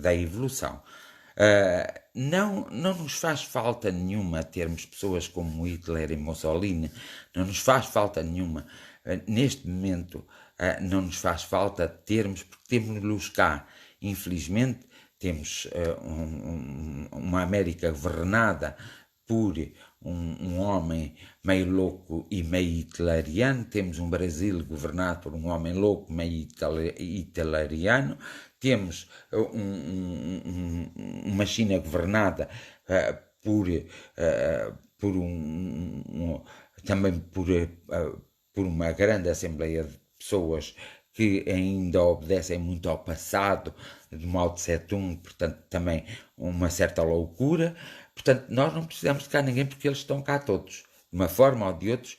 S1: da evolução. Não nos faz falta nenhuma termos pessoas como Hitler e Mussolini, não nos faz falta nenhuma. Neste momento, não nos faz falta termos, porque temos-los cá. Infelizmente, temos uma América governada por um homem meio louco e meio hitleriano, temos um Brasil governado por um homem louco meio hitleriano, temos uma China governada também por uma grande assembleia de pessoas que ainda obedecem muito ao passado de Mao Tse Tung, portanto também uma certa loucura. Portanto, nós não precisamos de cá ninguém porque eles estão cá todos, de uma forma ou de outra,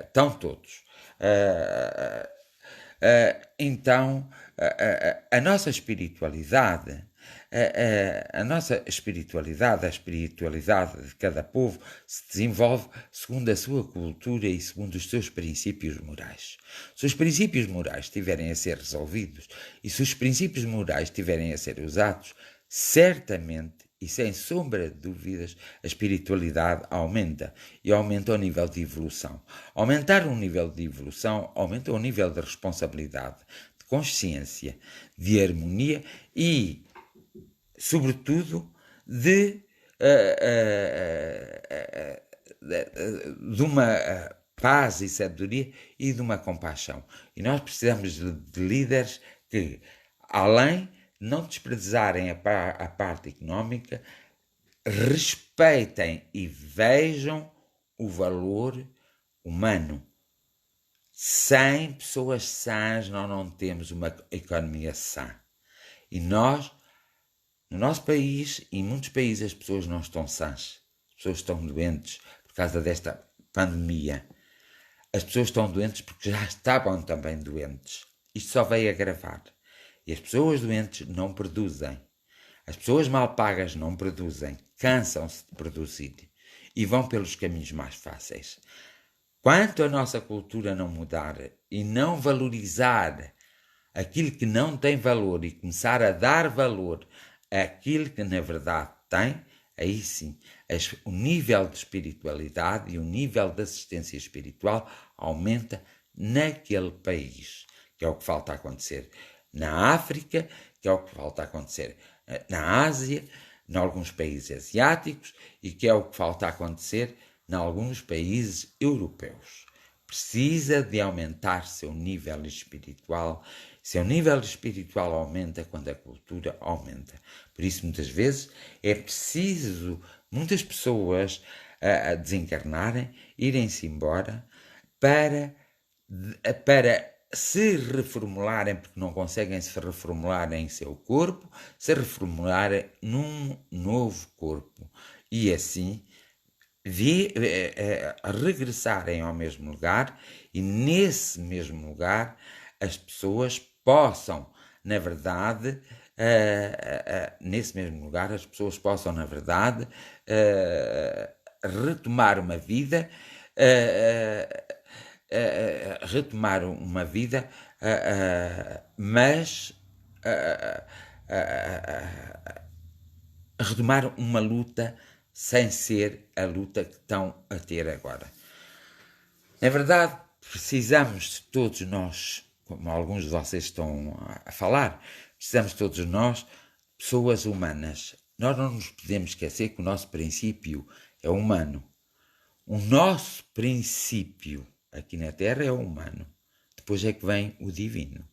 S1: estão todos. Então, a nossa espiritualidade, a espiritualidade de cada povo se desenvolve segundo a sua cultura e segundo os seus princípios morais. Se os princípios morais estiverem a ser resolvidos e se os princípios morais estiverem a ser usados, certamente e sem sombra de dúvidas, a espiritualidade aumenta e aumenta o nível de evolução. Aumentar o nível de evolução aumenta o nível de responsabilidade, de consciência, de harmonia e, sobretudo, de uma paz e sabedoria e de uma compaixão. E nós precisamos de líderes que, além não desprezarem a parte económica, respeitem e vejam o valor humano. Sem pessoas sãs, nós não temos uma economia sã. E nós, no nosso país e em muitos países, as pessoas não estão sãs. As pessoas estão doentes por causa desta pandemia. As pessoas estão doentes porque já estavam também doentes. Isto só veio agravar. E as pessoas doentes não produzem. As pessoas mal pagas não produzem. Cansam-se de produzir. E vão pelos caminhos mais fáceis. Quanto a nossa cultura não mudar e não valorizar aquilo que não tem valor e começar a dar valor àquilo que na verdade tem, aí sim, o nível de espiritualidade e o nível de assistência espiritual aumenta naquele país, que é o que falta acontecer na África, que é o que falta acontecer na Ásia, em alguns países asiáticos e que é o que falta acontecer em alguns países europeus. Precisa de aumentar seu nível espiritual. Seu nível espiritual aumenta quando a cultura aumenta. Por isso, muitas vezes, é preciso muitas pessoas desencarnarem, irem-se embora para se reformularem, porque não conseguem se reformular em seu corpo, se reformularem num novo corpo. E assim regressarem ao mesmo lugar e nesse mesmo lugar as pessoas possam, na verdade, retomar uma vida, mas retomar uma luta sem ser a luta que estão a ter agora. Na verdade, precisamos todos nós, como alguns de vocês estão a falar, precisamos todos nós, pessoas humanas. Nós não nos podemos esquecer que o nosso princípio é humano. O nosso princípio aqui na Terra é o humano. Depois é que vem o divino.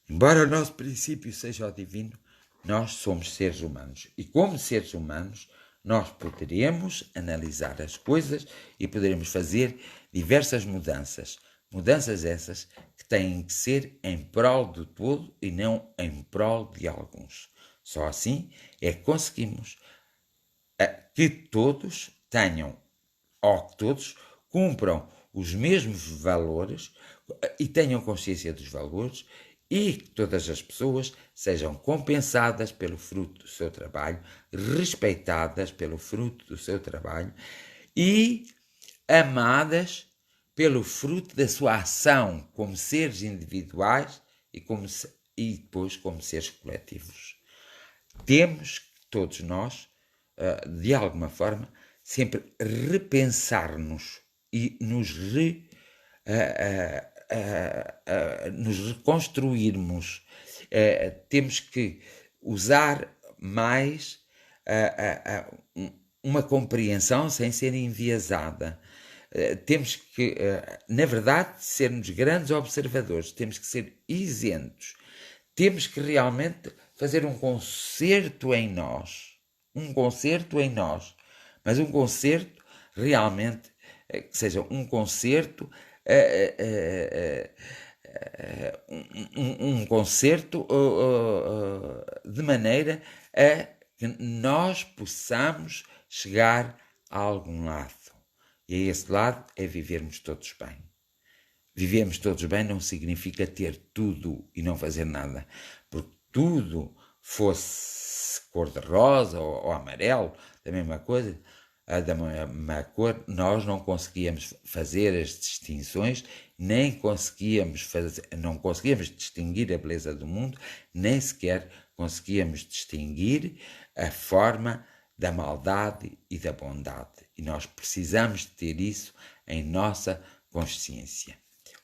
S1: Embora o nosso princípio seja o divino, nós somos seres humanos. E como seres humanos, nós poderemos analisar as coisas e poderemos fazer diversas mudanças. Mudanças essas que têm que ser em prol do todo e não em prol de alguns. Só assim é que conseguimos que todos tenham, ou que todos cumpram os mesmos valores e tenham consciência dos valores e que todas as pessoas sejam compensadas pelo fruto do seu trabalho, respeitadas pelo fruto do seu trabalho e amadas pelo fruto da sua ação como seres individuais e depois como seres coletivos. Temos que todos nós, de alguma forma, sempre repensar-nos e nos reconstruirmos. Temos que usar mais uma compreensão sem ser enviesada. Temos que, na verdade, sermos grandes observadores, temos que ser isentos, temos que realmente fazer um concerto em nós, mas um concerto realmente que seja um concerto, um concerto de maneira a que nós possamos chegar a algum lado. E a esse lado é vivermos todos bem. Vivermos todos bem não significa ter tudo e não fazer nada. Porque tudo fosse cor-de-rosa ou amarelo, da mesma coisa, da mesma cor, nós não conseguíamos fazer as distinções, nem conseguíamos não conseguíamos distinguir a beleza do mundo, nem sequer conseguíamos distinguir a forma da maldade e da bondade. E nós precisamos de ter isso em nossa consciência.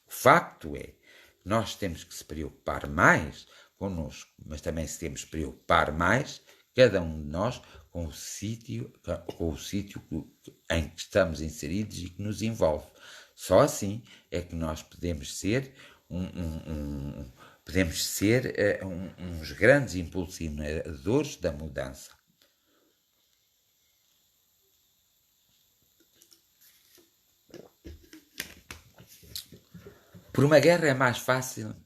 S1: O facto é que nós temos que se preocupar mais connosco, mas também se temos que preocupar mais, cada um de nós, com o sítio em que estamos inseridos e que nos envolve. Só assim é que nós podemos ser uns grandes impulsionadores da mudança. Por uma guerra é mais fácil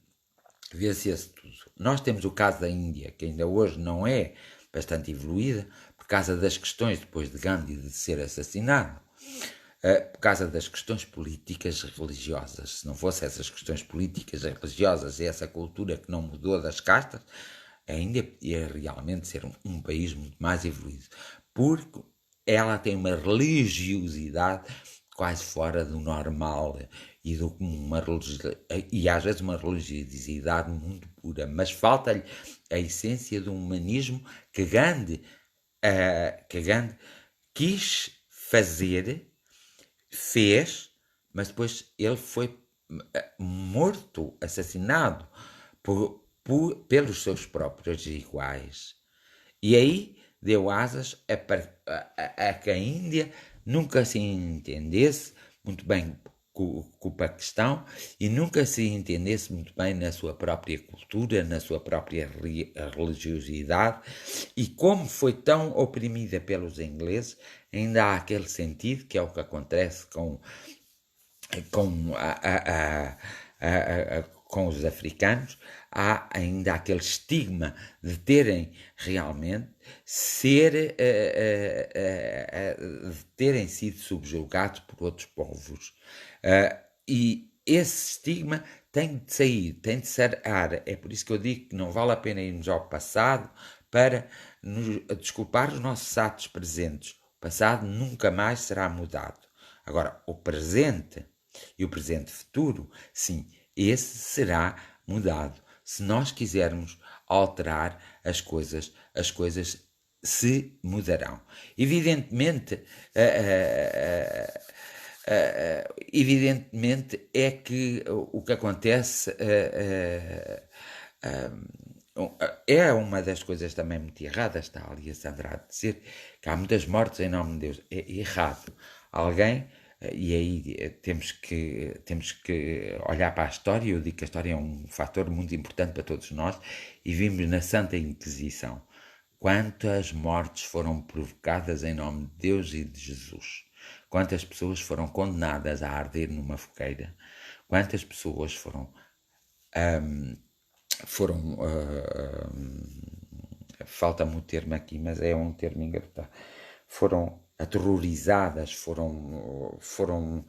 S1: ver-se tudo. Nós temos o caso da Índia, que ainda hoje não é bastante evoluída, por causa das questões, depois de Gandhi de ser assassinado, por causa das questões políticas religiosas. Se não fossem essas questões políticas religiosas e essa cultura que não mudou das castas, a Índia ia realmente ser um país muito mais evoluído, porque ela tem uma religiosidade quase fora do normal e às vezes uma religiosidade muito pura, mas falta-lhe a essência do humanismo que Gandhi quis fazer, fez, mas depois ele foi morto, assassinado pelos seus próprios iguais. E aí deu asas a que a Índia nunca se entendesse muito bem com o Paquistão e nunca se entendesse muito bem na sua própria cultura, na sua própria religiosidade, e como foi tão oprimida pelos ingleses, ainda há aquele sentido que é o que acontece com os africanos, há ainda aquele estigma de terem realmente de terem sido subjugados por outros povos. E esse estigma tem de sair, tem de sarar. É por isso que eu digo que não vale a pena irmos ao passado para nos desculpar os nossos atos presentes. O passado nunca mais será mudado. Agora, o presente e o presente futuro, sim, esse será mudado. Se nós quisermos alterar as coisas se mudarão. Evidentemente, é que o que acontece é uma das coisas também muito erradas, está ali a Sandra a dizer que há muitas mortes em nome de Deus. É errado. Alguém, e aí temos que olhar para a história. Eu digo que a história é um fator muito importante para todos nós, e vimos na Santa Inquisição quantas mortes foram provocadas em nome de Deus e de Jesus, quantas pessoas foram condenadas a arder numa fogueira, quantas pessoas falta-me o termo aqui, mas é um termo engraçado, foram aterrorizadas, foram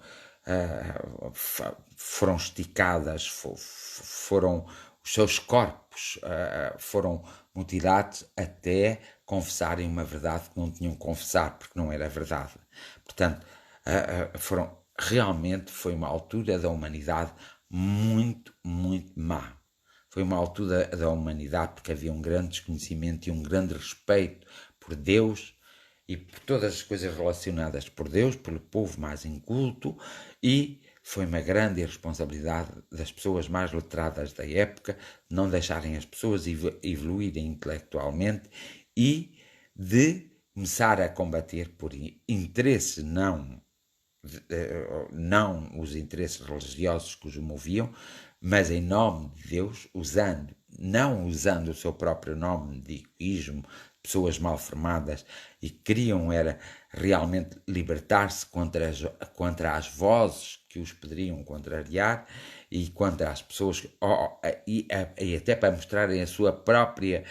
S1: esticadas, os seus corpos foram mutilados até confessarem uma verdade que não tinham que confessar, porque não era verdade. Portanto, realmente foi uma altura da humanidade muito, muito má. Foi uma altura da humanidade porque havia um grande desconhecimento e um grande respeito por Deus e por todas as coisas relacionadas por Deus, pelo povo mais inculto, e foi uma grande irresponsabilidade das pessoas mais letradas da época não deixarem as pessoas evoluírem intelectualmente e de começar a combater por interesses não os interesses religiosos que os moviam, mas em nome de Deus, não usando o seu próprio nome de egoísmo, pessoas mal formadas, e queriam era realmente libertar-se contra as vozes que os poderiam contrariar e contra as pessoas, e até para mostrarem a sua própria,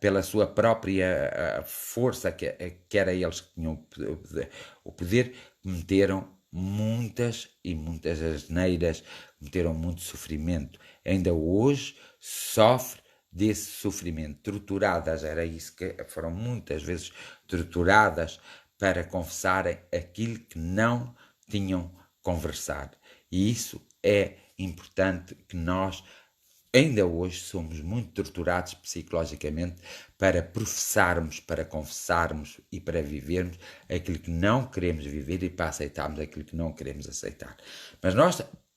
S1: pela sua própria força, que era eles que tinham o poder, cometeram muitas e muitas asneiras, cometeram muito sofrimento. Ainda hoje sofre desse sofrimento. Torturadas, era isso que foram muitas vezes torturadas para confessarem aquilo que não tinham conversado. E isso é importante, que nós ainda hoje somos muito torturados psicologicamente para professarmos, para confessarmos e para vivermos aquilo que não queremos viver e para aceitarmos aquilo que não queremos aceitar. Mas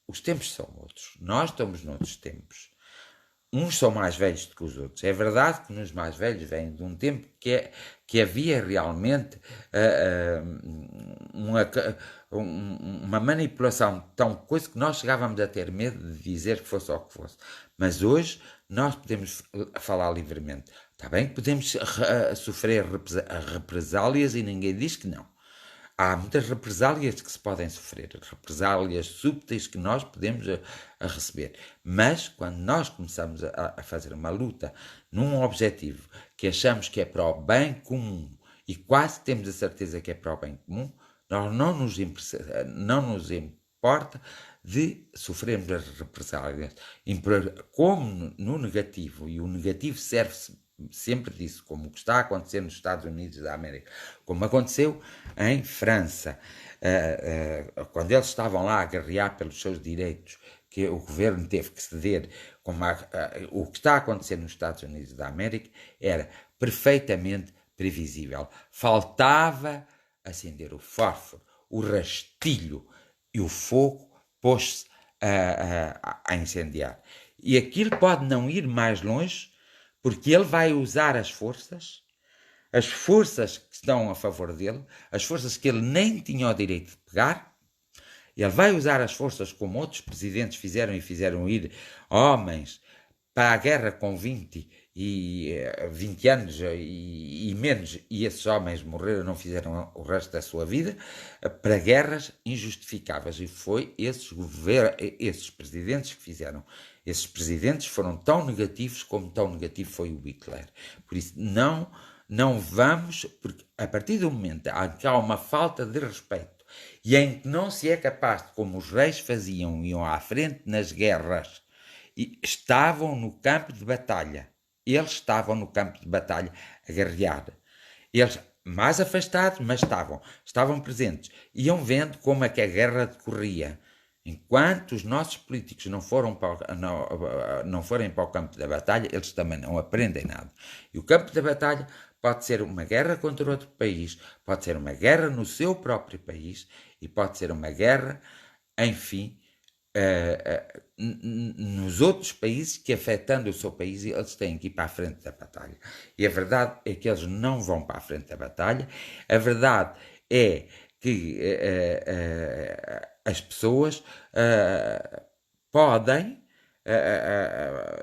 S1: os tempos são outros. Nós estamos noutros tempos. Uns são mais velhos do que os outros. É verdade que nos mais velhos vêm de um tempo que havia realmente uma manipulação tão coisa que nós chegávamos a ter medo de dizer que fosse o que fosse. Mas hoje nós podemos falar livremente. Está bem que podemos sofrer represálias e ninguém diz que não. Há muitas represálias que se podem sofrer, represálias súbitas que nós podemos receber. Mas quando nós começamos a fazer uma luta num objetivo que achamos que é para o bem comum e quase temos a certeza que é para o bem comum, nós não nos importa de sofrermos as represálias. Como no negativo, e o negativo serve-se sempre disso, como o que está a acontecer nos Estados Unidos da América, como aconteceu em França, quando eles estavam lá a guerrear pelos seus direitos, que o governo teve que ceder, o que está a acontecer nos Estados Unidos da América era perfeitamente previsível. Faltava acender o fósforo, o rastilho, e o fogo pôs-se a incendiar. E aquilo pode não ir mais longe, porque ele vai usar as forças que estão a favor dele, as forças que ele nem tinha o direito de pegar. Ele vai usar as forças como outros presidentes fizeram, e fizeram ir homens para a guerra com 20 anos e menos, e esses homens morreram, não fizeram o resto da sua vida, para guerras injustificáveis. E foi esses presidentes que fizeram. Esses presidentes foram tão negativos como tão negativo foi o Hitler. Por isso, não vamos, porque a partir do momento em que há uma falta de respeito e em que não se é capaz de, como os reis faziam, iam à frente nas guerras, e estavam no campo de batalha. Eles estavam no campo de batalha a guerrear. Eles, mais afastados, mas estavam presentes. Iam vendo como é que a guerra decorria. Enquanto os nossos políticos não forem para o campo da batalha, eles também não aprendem nada. E o campo da batalha pode ser uma guerra contra outro país, pode ser uma guerra no seu próprio país e pode ser uma guerra, enfim, nos outros países que, afetando o seu país, eles têm que ir para a frente da batalha. E a verdade é que eles não vão para a frente da batalha. A verdade é que as pessoas podem,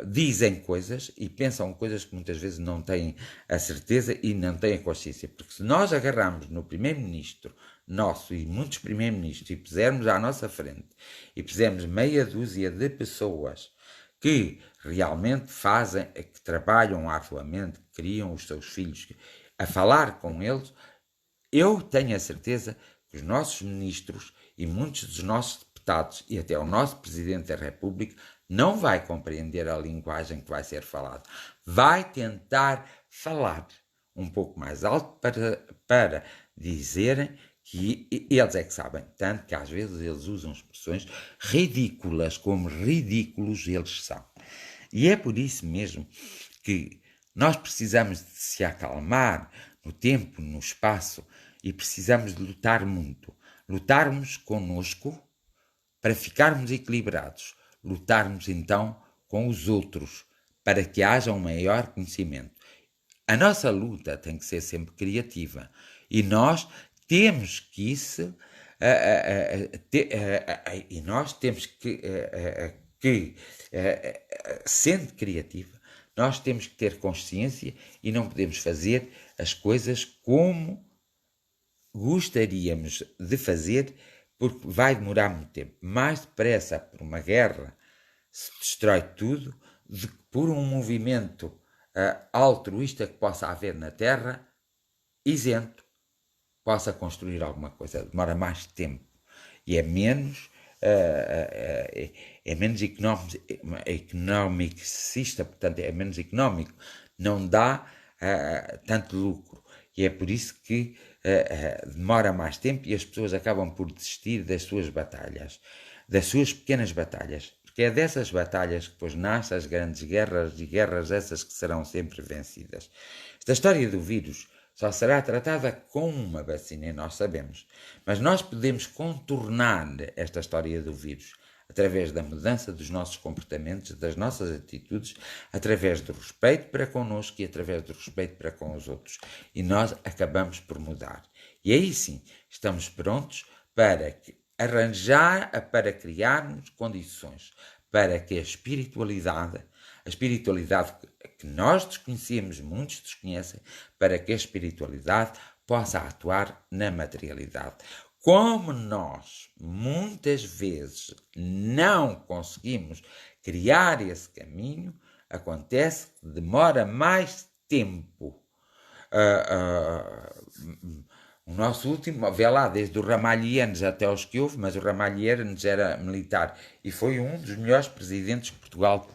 S1: dizem coisas e pensam coisas que muitas vezes não têm a certeza e não têm a consciência. Porque se nós agarrarmos no primeiro-ministro nosso e muitos primeiros-ministros e pusermos à nossa frente e pusermos meia dúzia de pessoas que realmente fazem, que trabalham arduamente, que criam os seus filhos, a falar com eles, eu tenho a certeza que os nossos ministros e muitos dos nossos deputados e até o nosso Presidente da República não vai compreender a linguagem que vai ser falada. Vai tentar falar um pouco mais alto para dizerem que eles é que sabem. Tanto que às vezes eles usam expressões ridículas, como ridículos eles são. E é por isso mesmo que nós precisamos de se acalmar no tempo, no espaço, e precisamos de lutar muito. Lutarmos connosco para ficarmos equilibrados. Lutarmos então com os outros para que haja um maior conhecimento. A nossa luta tem que ser sempre criativa e nós temos que isso, e nós temos que sendo criativa, nós temos que ter consciência e não podemos fazer as coisas como gostaríamos de fazer, porque vai demorar muito tempo. Mais depressa por uma guerra se destrói tudo do que por um movimento altruísta que possa haver na Terra, isento, possa construir alguma coisa. Demora mais tempo e é menos economicista, portanto é menos económico, não dá tanto lucro, e é por isso que demora mais tempo e as pessoas acabam por desistir das suas batalhas, das suas pequenas batalhas, porque é dessas batalhas que depois nascem as grandes guerras, e guerras essas que serão sempre vencidas. Esta história do vírus só será tratada com uma vacina, e nós sabemos. Mas nós podemos contornar esta história do vírus através da mudança dos nossos comportamentos, das nossas atitudes, através do respeito para connosco e através do respeito para com os outros. E nós acabamos por mudar. E aí sim, estamos prontos para para criarmos condições para que a espiritualidade que nós desconhecemos, muitos desconhecem, para que a espiritualidade possa atuar na materialidade. Como nós, muitas vezes, não conseguimos criar esse caminho, acontece que demora mais tempo. O nosso último, vê lá, desde os Ramalhianos até os que houve, mas o Ramalhianos era militar e foi um dos melhores presidentes que Portugal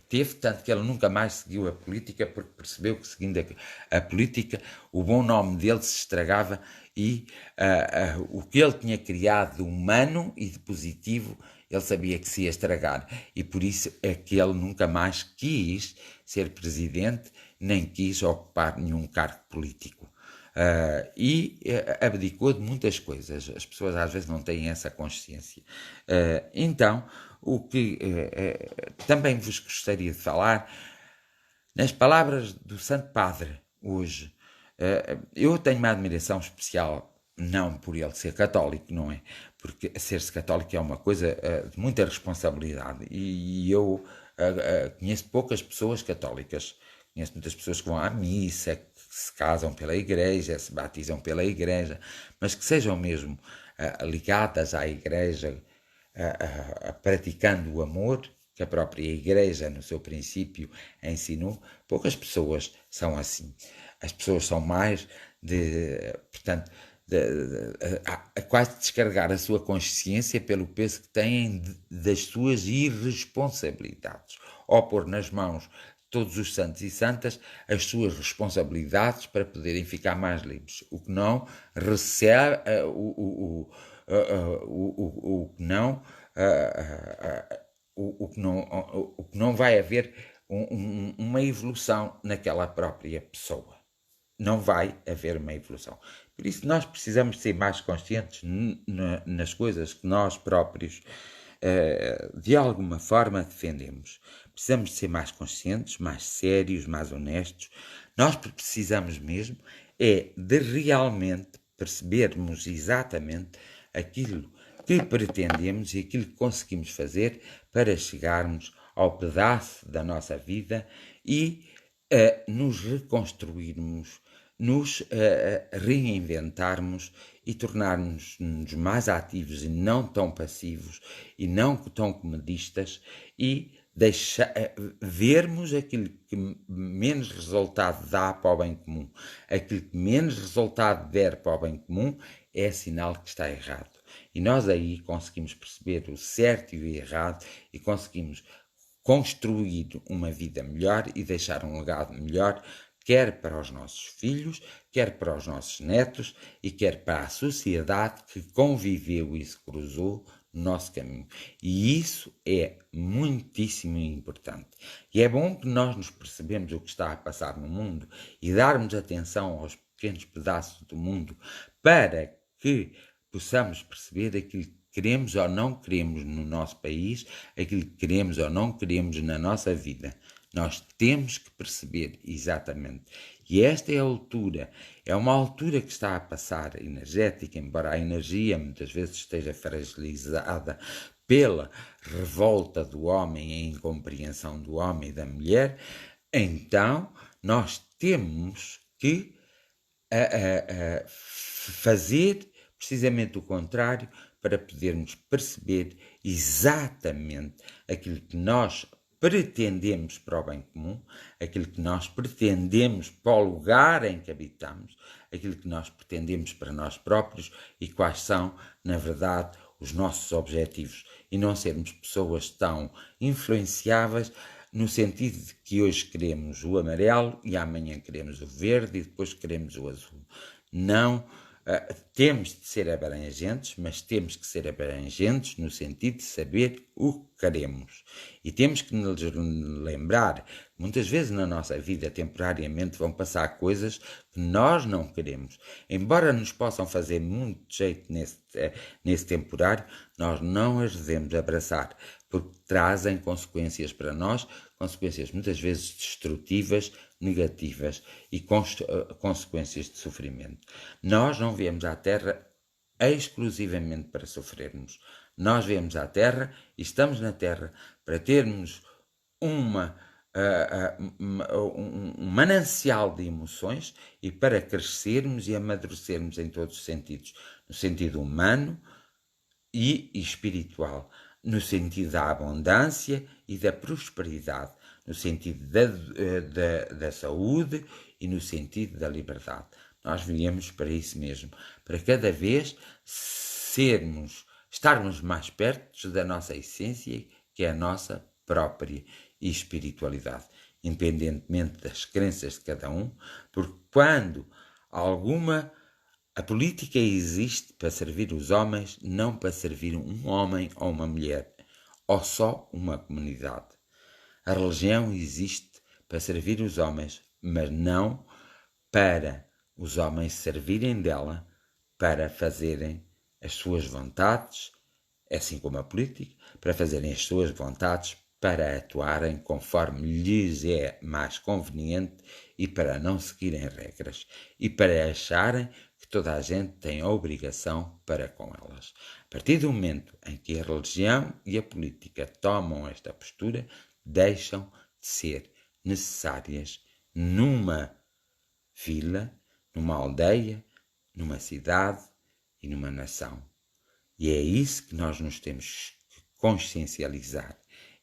S1: teve, tanto que ele nunca mais seguiu a política, porque percebeu que seguindo a política o bom nome dele se estragava e o que ele tinha criado de humano e de positivo ele sabia que se ia estragar, e por isso é que ele nunca mais quis ser presidente, nem quis ocupar nenhum cargo político. E abdicou de muitas coisas. As pessoas às vezes não têm essa consciência. Então, o que também vos gostaria de falar, nas palavras do Santo Padre, hoje, eu tenho uma admiração especial, não por ele ser católico, não é? Porque ser-se católico é uma coisa de muita responsabilidade, e eu conheço poucas pessoas católicas. Conheço muitas pessoas que vão à missa, que se casam pela igreja, se batizam pela igreja, mas que sejam mesmo ligadas à igreja, praticando o amor que a própria igreja, no seu princípio, ensinou. Poucas pessoas são assim. As pessoas são mais a quase descarregar a sua consciência pelo peso que têm das suas irresponsabilidades, ou pôr nas mãos todos os santos e santas as suas responsabilidades para poderem ficar mais livres, o que não recebe, o que não vai haver uma evolução naquela própria pessoa. Não vai haver uma evolução. Por isso nós precisamos ser mais conscientes nas coisas que nós próprios de alguma forma defendemos. Precisamos ser mais conscientes, mais sérios, mais honestos. Nós precisamos mesmo de realmente percebermos exatamente aquilo que pretendemos e aquilo que conseguimos fazer para chegarmos ao pedaço da nossa vida e nos reconstruirmos, nos reinventarmos e tornarmos-nos mais ativos e não tão passivos e não tão comodistas, e vermos aquilo que menos resultado dá para o bem comum. Aquilo que menos resultado der para o bem comum é sinal que está errado. E nós aí conseguimos perceber o certo e o errado e conseguimos construir uma vida melhor e deixar um legado melhor, quer para os nossos filhos, quer para os nossos netos e quer para a sociedade que conviveu e se cruzou no nosso caminho. E isso é muitíssimo importante. E é bom que nós nos percebemos o que está a passar no mundo e darmos atenção aos pequenos pedaços do mundo para que possamos perceber aquilo que queremos ou não queremos no nosso país, aquilo que queremos ou não queremos na nossa vida. Nós temos que perceber exatamente. E esta é a altura, é uma altura que está a passar energética, embora a energia muitas vezes esteja fragilizada pela revolta do homem e a incompreensão do homem e da mulher, então nós temos que fazer precisamente o contrário para podermos perceber exatamente aquilo que nós pretendemos para o bem comum, aquilo que nós pretendemos para o lugar em que habitamos, aquilo que nós pretendemos para nós próprios e quais são, na verdade, os nossos objetivos. E não sermos pessoas tão influenciáveis no sentido de que hoje queremos o amarelo e amanhã queremos o verde e depois queremos o azul. Não, temos de ser abrangentes, mas temos que ser abrangentes no sentido de saber o que queremos. E temos que nos lembrar, muitas vezes na nossa vida temporariamente vão passar coisas que nós não queremos. Embora nos possam fazer muito jeito nesse temporário, nós não as devemos abraçar, porque trazem consequências para nós, consequências muitas vezes destrutivas, negativas e consequências de sofrimento. Nós não viemos à Terra exclusivamente para sofrermos. Nós viemos à Terra e estamos na Terra para termos um manancial de emoções e para crescermos e amadurecermos em todos os sentidos, no sentido humano e espiritual, no sentido da abundância e da prosperidade, no sentido da saúde e no sentido da liberdade. Nós viemos para isso mesmo, para cada vez estarmos mais perto da nossa essência, que é a nossa própria espiritualidade, independentemente das crenças de cada um, porque quando a política existe para servir os homens, não para servir um homem ou uma mulher, ou só uma comunidade. A religião existe para servir os homens, mas não para os homens servirem dela para fazerem as suas vontades, assim como a política, para fazerem as suas vontades, para atuarem conforme lhes é mais conveniente e para não seguirem regras e para acharem que toda a gente tem a obrigação para com elas. A partir do momento em que a religião e a política tomam esta postura, deixam de ser necessárias numa vila, numa aldeia, numa cidade e numa nação. E é isso que nós nos temos que consciencializar.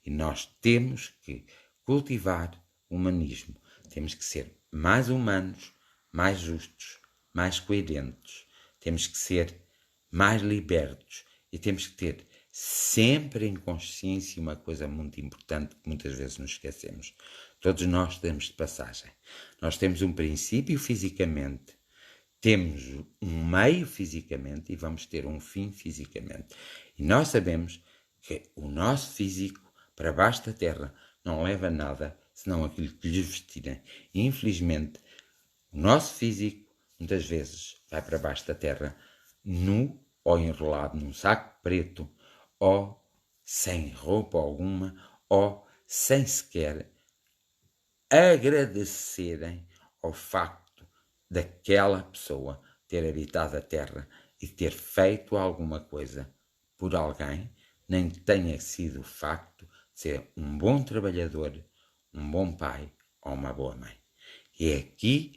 S1: E nós temos que cultivar o humanismo. Temos que ser mais humanos, mais justos, mais coerentes. Temos que ser mais libertos. E temos que ter sempre em consciência uma coisa muito importante que muitas vezes nos esquecemos. Todos nós temos de passagem. Nós temos um princípio fisicamente, temos um meio fisicamente e vamos ter um fim fisicamente. E nós sabemos que o nosso físico para baixo da terra não leva nada senão aquilo que lhes vestirem. E infelizmente o nosso físico muitas vezes vai para baixo da terra nu ou enrolado num saco preto ou sem roupa alguma ou sem sequer agradecerem ao facto daquela pessoa ter habitado a terra e ter feito alguma coisa por alguém, nem tenha sido o facto de ser um bom trabalhador, um bom pai ou uma boa mãe. E é aqui,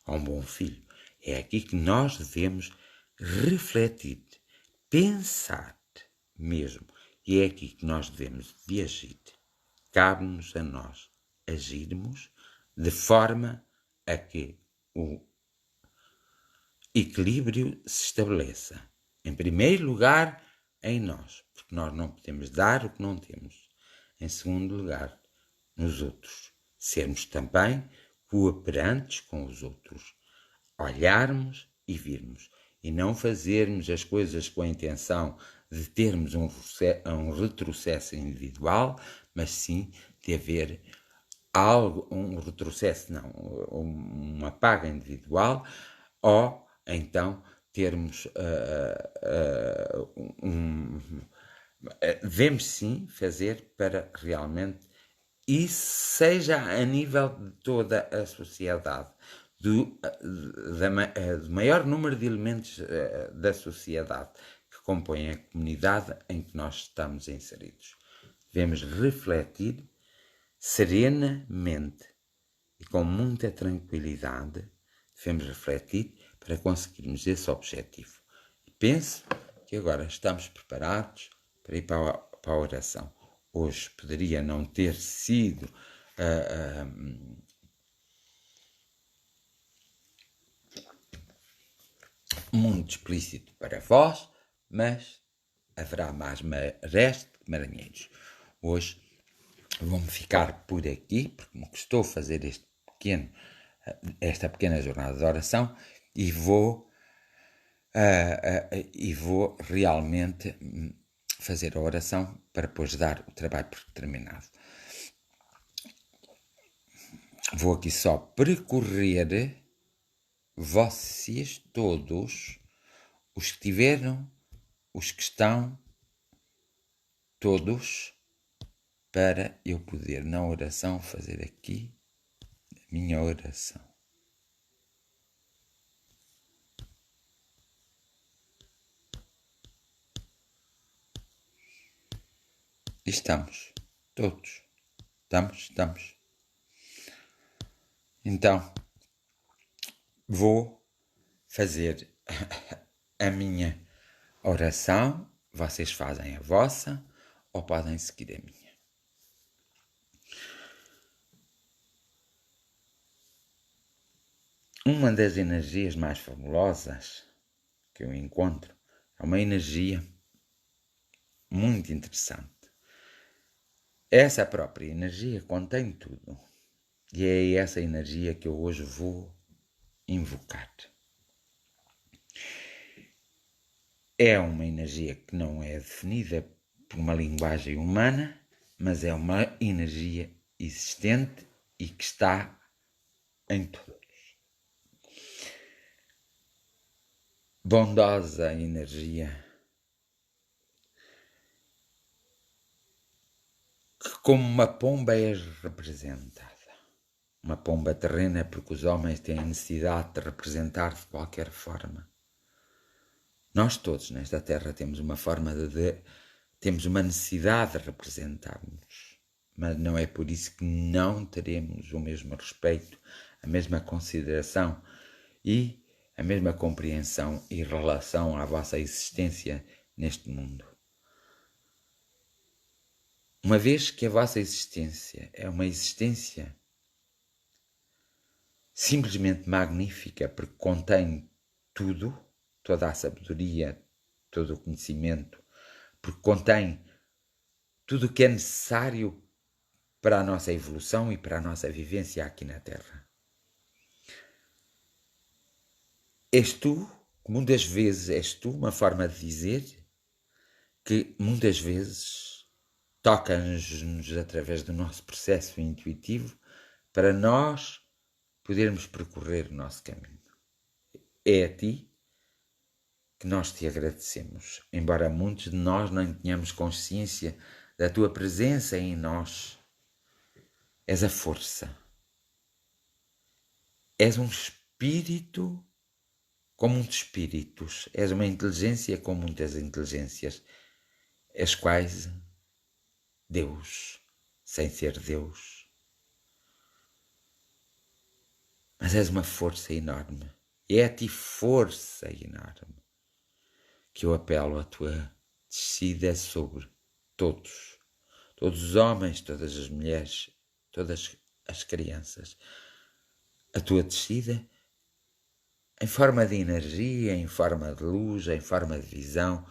S1: ou um bom filho, é aqui que nós devemos refletir, pensar mesmo, e é aqui que nós devemos de agir. Cabe-nos a nós agirmos de forma a que o equilíbrio se estabeleça. Em primeiro lugar, em nós, porque nós não podemos dar o que não temos. Em segundo lugar, nos outros. Sermos também cooperantes com os outros. Olharmos e virmos. E não fazermos as coisas com a intenção de termos um retrocesso individual, mas sim de haver um retrocesso, não, uma paga individual, ou então termos devemos sim fazer para realmente isso seja a nível de toda a sociedade, do maior número de elementos da sociedade que compõem a comunidade em que nós estamos inseridos. Devemos refletir serenamente e com muita tranquilidade, devemos refletir para conseguirmos esse objetivo. E penso que agora estamos preparados para ir para a oração. Hoje poderia não ter sido muito explícito para vós, mas haverá mais marés que maranhenhos. Hoje vou-me ficar por aqui, porque me custou fazer esta pequena jornada de oração e vou realmente fazer a oração para depois dar o trabalho por terminado. Vou aqui só percorrer vocês todos, os que tiveram, os que estão, todos, para eu poder na oração fazer aqui a minha oração. E estamos, todos, estamos. Então, vou fazer a minha oração, vocês fazem a vossa ou podem seguir a minha. Uma das energias mais fabulosas que eu encontro é uma energia muito interessante. Essa própria energia contém tudo. E é essa energia que eu hoje vou invocar. É uma energia que não é definida por uma linguagem humana, mas é uma energia existente e que está em todos. Bondosa energia que, como uma pomba, é representada. Uma pomba terrena porque os homens têm a necessidade de representar de qualquer forma. Nós todos nesta terra temos uma forma temos uma necessidade de representar-nos, mas não é por isso que não teremos o mesmo respeito, a mesma consideração e a mesma compreensão em relação à vossa existência neste mundo. Uma vez que a vossa existência é uma existência simplesmente magnífica, porque contém tudo, toda a sabedoria, todo o conhecimento, porque contém tudo o que é necessário para a nossa evolução e para a nossa vivência aqui na Terra. És tu, muitas vezes és tu, uma forma de dizer que muitas vezes toca-nos através do nosso processo intuitivo para nós podermos percorrer o nosso caminho. É a ti que nós te agradecemos, embora muitos de nós não tenhamos consciência da tua presença em nós. És a força. És um espírito com muitos espíritos. És uma inteligência com muitas inteligências. És quase Deus, sem ser Deus. Mas és uma força enorme. E é a ti força enorme que eu apelo a tua descida sobre todos. Todos os homens, todas as mulheres, todas as crianças. A tua descida em forma de energia, em forma de luz, em forma de visão,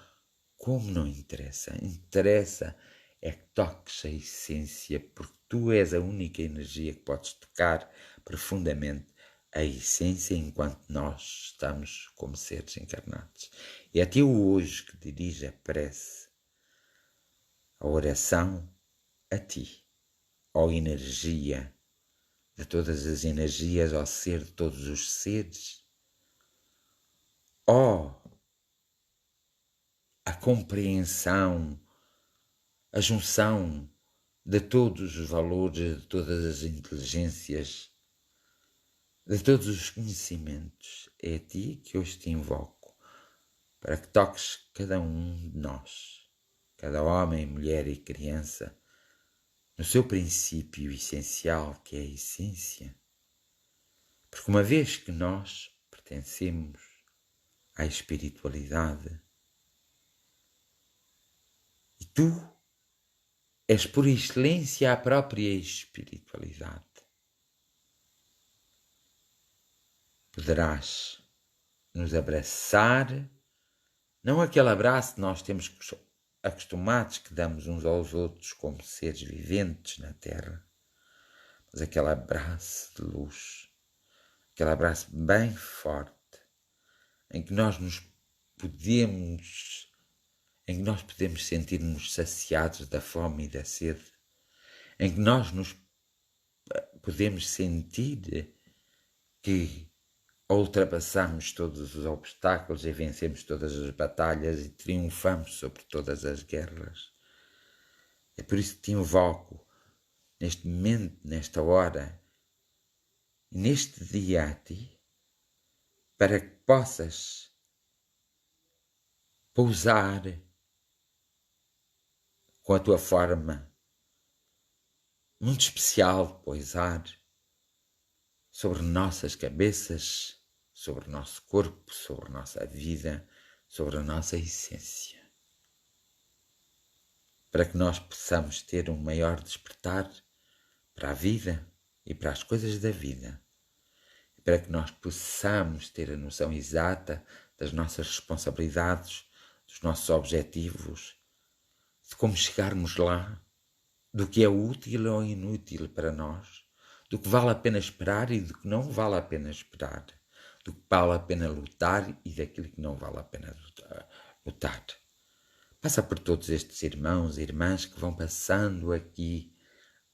S1: como não interessa. Interessa é que toques a essência, porque tu és a única energia que podes tocar profundamente a essência enquanto nós estamos como seres encarnados. E é a ti hoje que dirige a prece, a oração a ti, ó energia de todas as energias, ó ser de todos os seres, ó a compreensão, a junção de todos os valores, de todas as inteligências, de todos os conhecimentos, é a ti que hoje te invoco, para que toques cada um de nós, cada homem, mulher e criança, no seu princípio essencial, que é a essência. Porque uma vez que nós pertencemos à espiritualidade, e tu és por excelência a própria espiritualidade, poderás nos abraçar, não aquele abraço que nós temos acostumados, que damos uns aos outros como seres viventes na Terra, mas aquele abraço de luz, aquele abraço bem forte, em que nós podemos sentir-nos saciados da fome e da sede, em que nós nos podemos sentir que ultrapassamos todos os obstáculos e vencemos todas as batalhas e triunfamos sobre todas as guerras. É por isso que te invoco, neste momento, nesta hora, e neste dia a ti, para que possas pousar com a tua forma muito especial de pousar sobre nossas cabeças, sobre o nosso corpo, sobre a nossa vida, sobre a nossa essência. Para que nós possamos ter um maior despertar para a vida e para as coisas da vida. E para que nós possamos ter a noção exata das nossas responsabilidades, dos nossos objetivos, de como chegarmos lá, do que é útil ou inútil para nós, do que vale a pena esperar e do que não vale a pena esperar, do que vale a pena lutar e daquilo que não vale a pena lutar. Passa por todos estes irmãos e irmãs que vão passando aqui,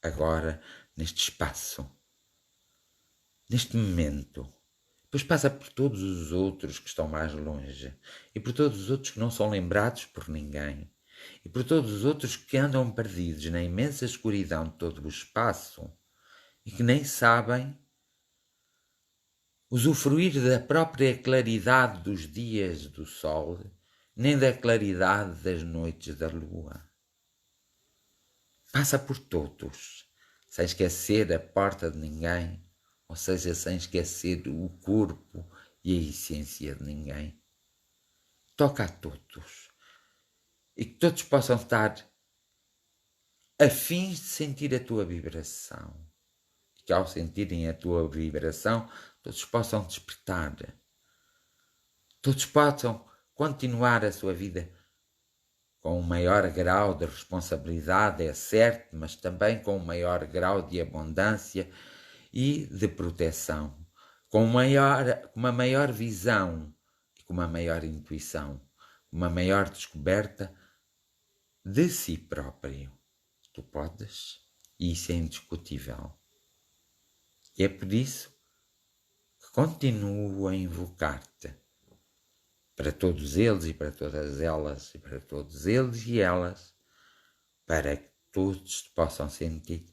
S1: agora, neste espaço, neste momento. Depois passa por todos os outros que estão mais longe e por todos os outros que não são lembrados por ninguém e por todos os outros que andam perdidos na imensa escuridão de todo o espaço e que nem sabem usufruir da própria claridade dos dias do sol, nem da claridade das noites da lua. Passa por todos, sem esquecer a porta de ninguém, ou seja, sem esquecer o corpo e a essência de ninguém. Toca a todos, e que todos possam estar afins de sentir a tua vibração. E que ao sentirem a tua vibração, todos possam despertar. Todos possam continuar a sua vida com um maior grau de responsabilidade, é certo, mas também com um maior grau de abundância e de proteção, com uma maior visão e com uma maior intuição, uma maior descoberta de si próprio. Tu podes, e isso é indiscutível. E é por isso que continuo a invocar-te para todos eles e para todas elas e para todos eles e elas, para que todos possam sentir,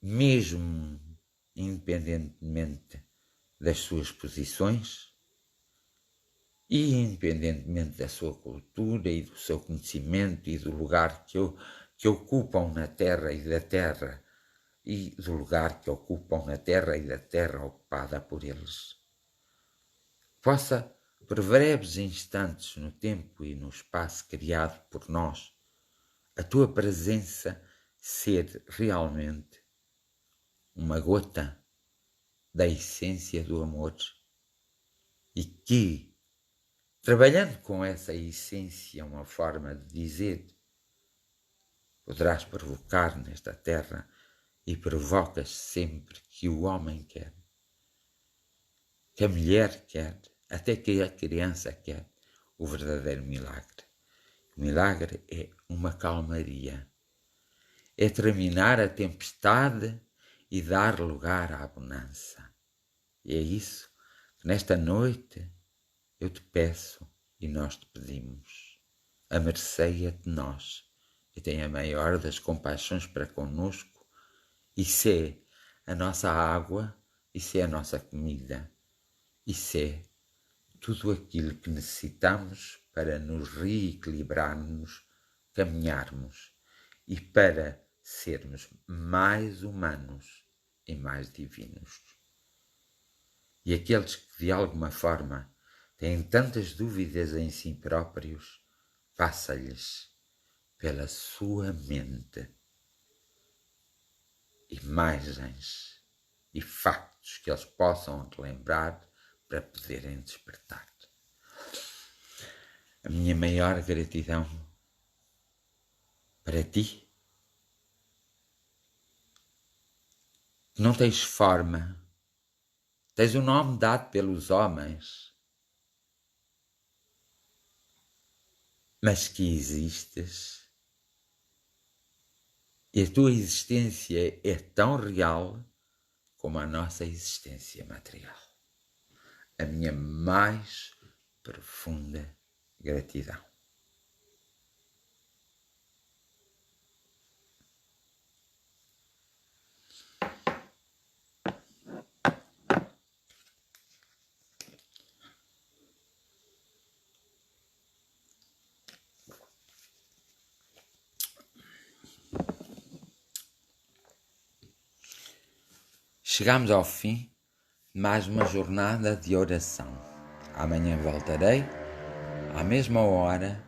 S1: mesmo independentemente das suas posições e independentemente da sua cultura e do seu conhecimento e do lugar que ocupam na Terra e da Terra e do lugar que ocupam na Terra e da Terra ocupada por eles. Possa, por breves instantes no tempo e no espaço criado por nós, a tua presença ser realmente uma gota da essência do amor e que, trabalhando com essa essência, uma forma de dizer, poderás provocar nesta terra e provocas sempre que o homem quer, que a mulher quer, até que a criança quer, o verdadeiro milagre. O milagre é uma calmaria, é terminar a tempestade e dar lugar à bonança. E é isso que nesta noite eu te peço e nós te pedimos. Amerceia de nós e tenha a maior das compaixões para conosco e sê a nossa água, isso é a nossa comida, isso é tudo aquilo que necessitamos para nos reequilibrarmos, caminharmos e para sermos mais humanos e mais divinos. E aqueles que de alguma forma têm tantas dúvidas em si próprios, passa-lhes pela sua mente imagens e factos que eles possam relembrar para poderem despertar. A minha maior gratidão para ti, que não tens forma, tens o nome dado pelos homens, mas que existes, e a tua existência é tão real como a nossa existência material. A minha mais profunda gratidão. Chegamos ao fim de mais uma jornada de oração. Amanhã voltarei, à mesma hora,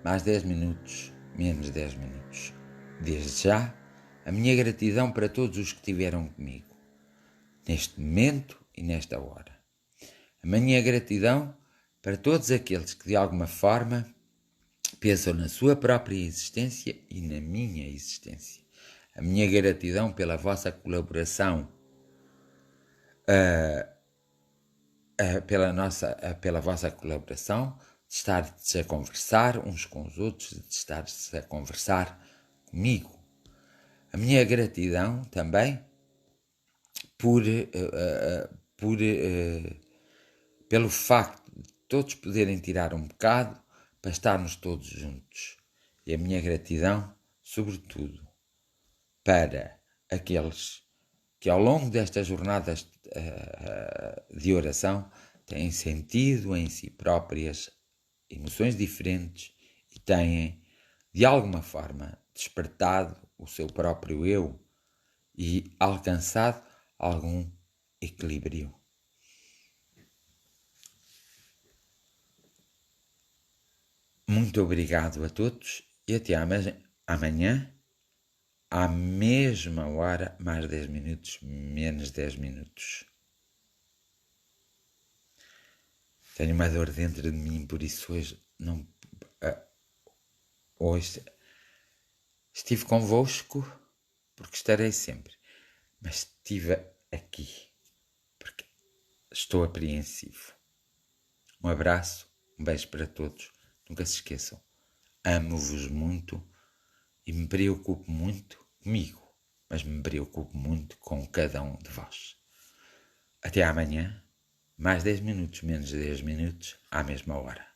S1: mais 10 minutos, menos 10 minutos. Desde já, a minha gratidão para todos os que estiveram comigo, neste momento e nesta hora. A minha gratidão para todos aqueles que de alguma forma pensam na sua própria existência e na minha existência. A minha gratidão pela vossa colaboração, pela vossa colaboração, de estar-se a conversar uns com os outros, de estar-se a conversar comigo. A minha gratidão também pelo facto de todos poderem tirar um bocado para estarmos todos juntos. E a minha gratidão, sobretudo, para aqueles que ao longo destas jornadas de oração têm sentido em si próprias emoções diferentes e têm, de alguma forma, despertado o seu próprio eu e alcançado algum equilíbrio. Muito obrigado a todos e até amanhã, à mesma hora, mais 10 minutos, menos 10 minutos. Tenho uma dor dentro de mim, por isso hoje estive convosco, porque estarei sempre, mas estive aqui, porque estou apreensivo. Um abraço, um beijo para todos. Nunca se esqueçam, amo-vos muito e me preocupo muito comigo, mas me preocupo muito com cada um de vós. Até amanhã, mais 10 minutos, menos 10 minutos, à mesma hora.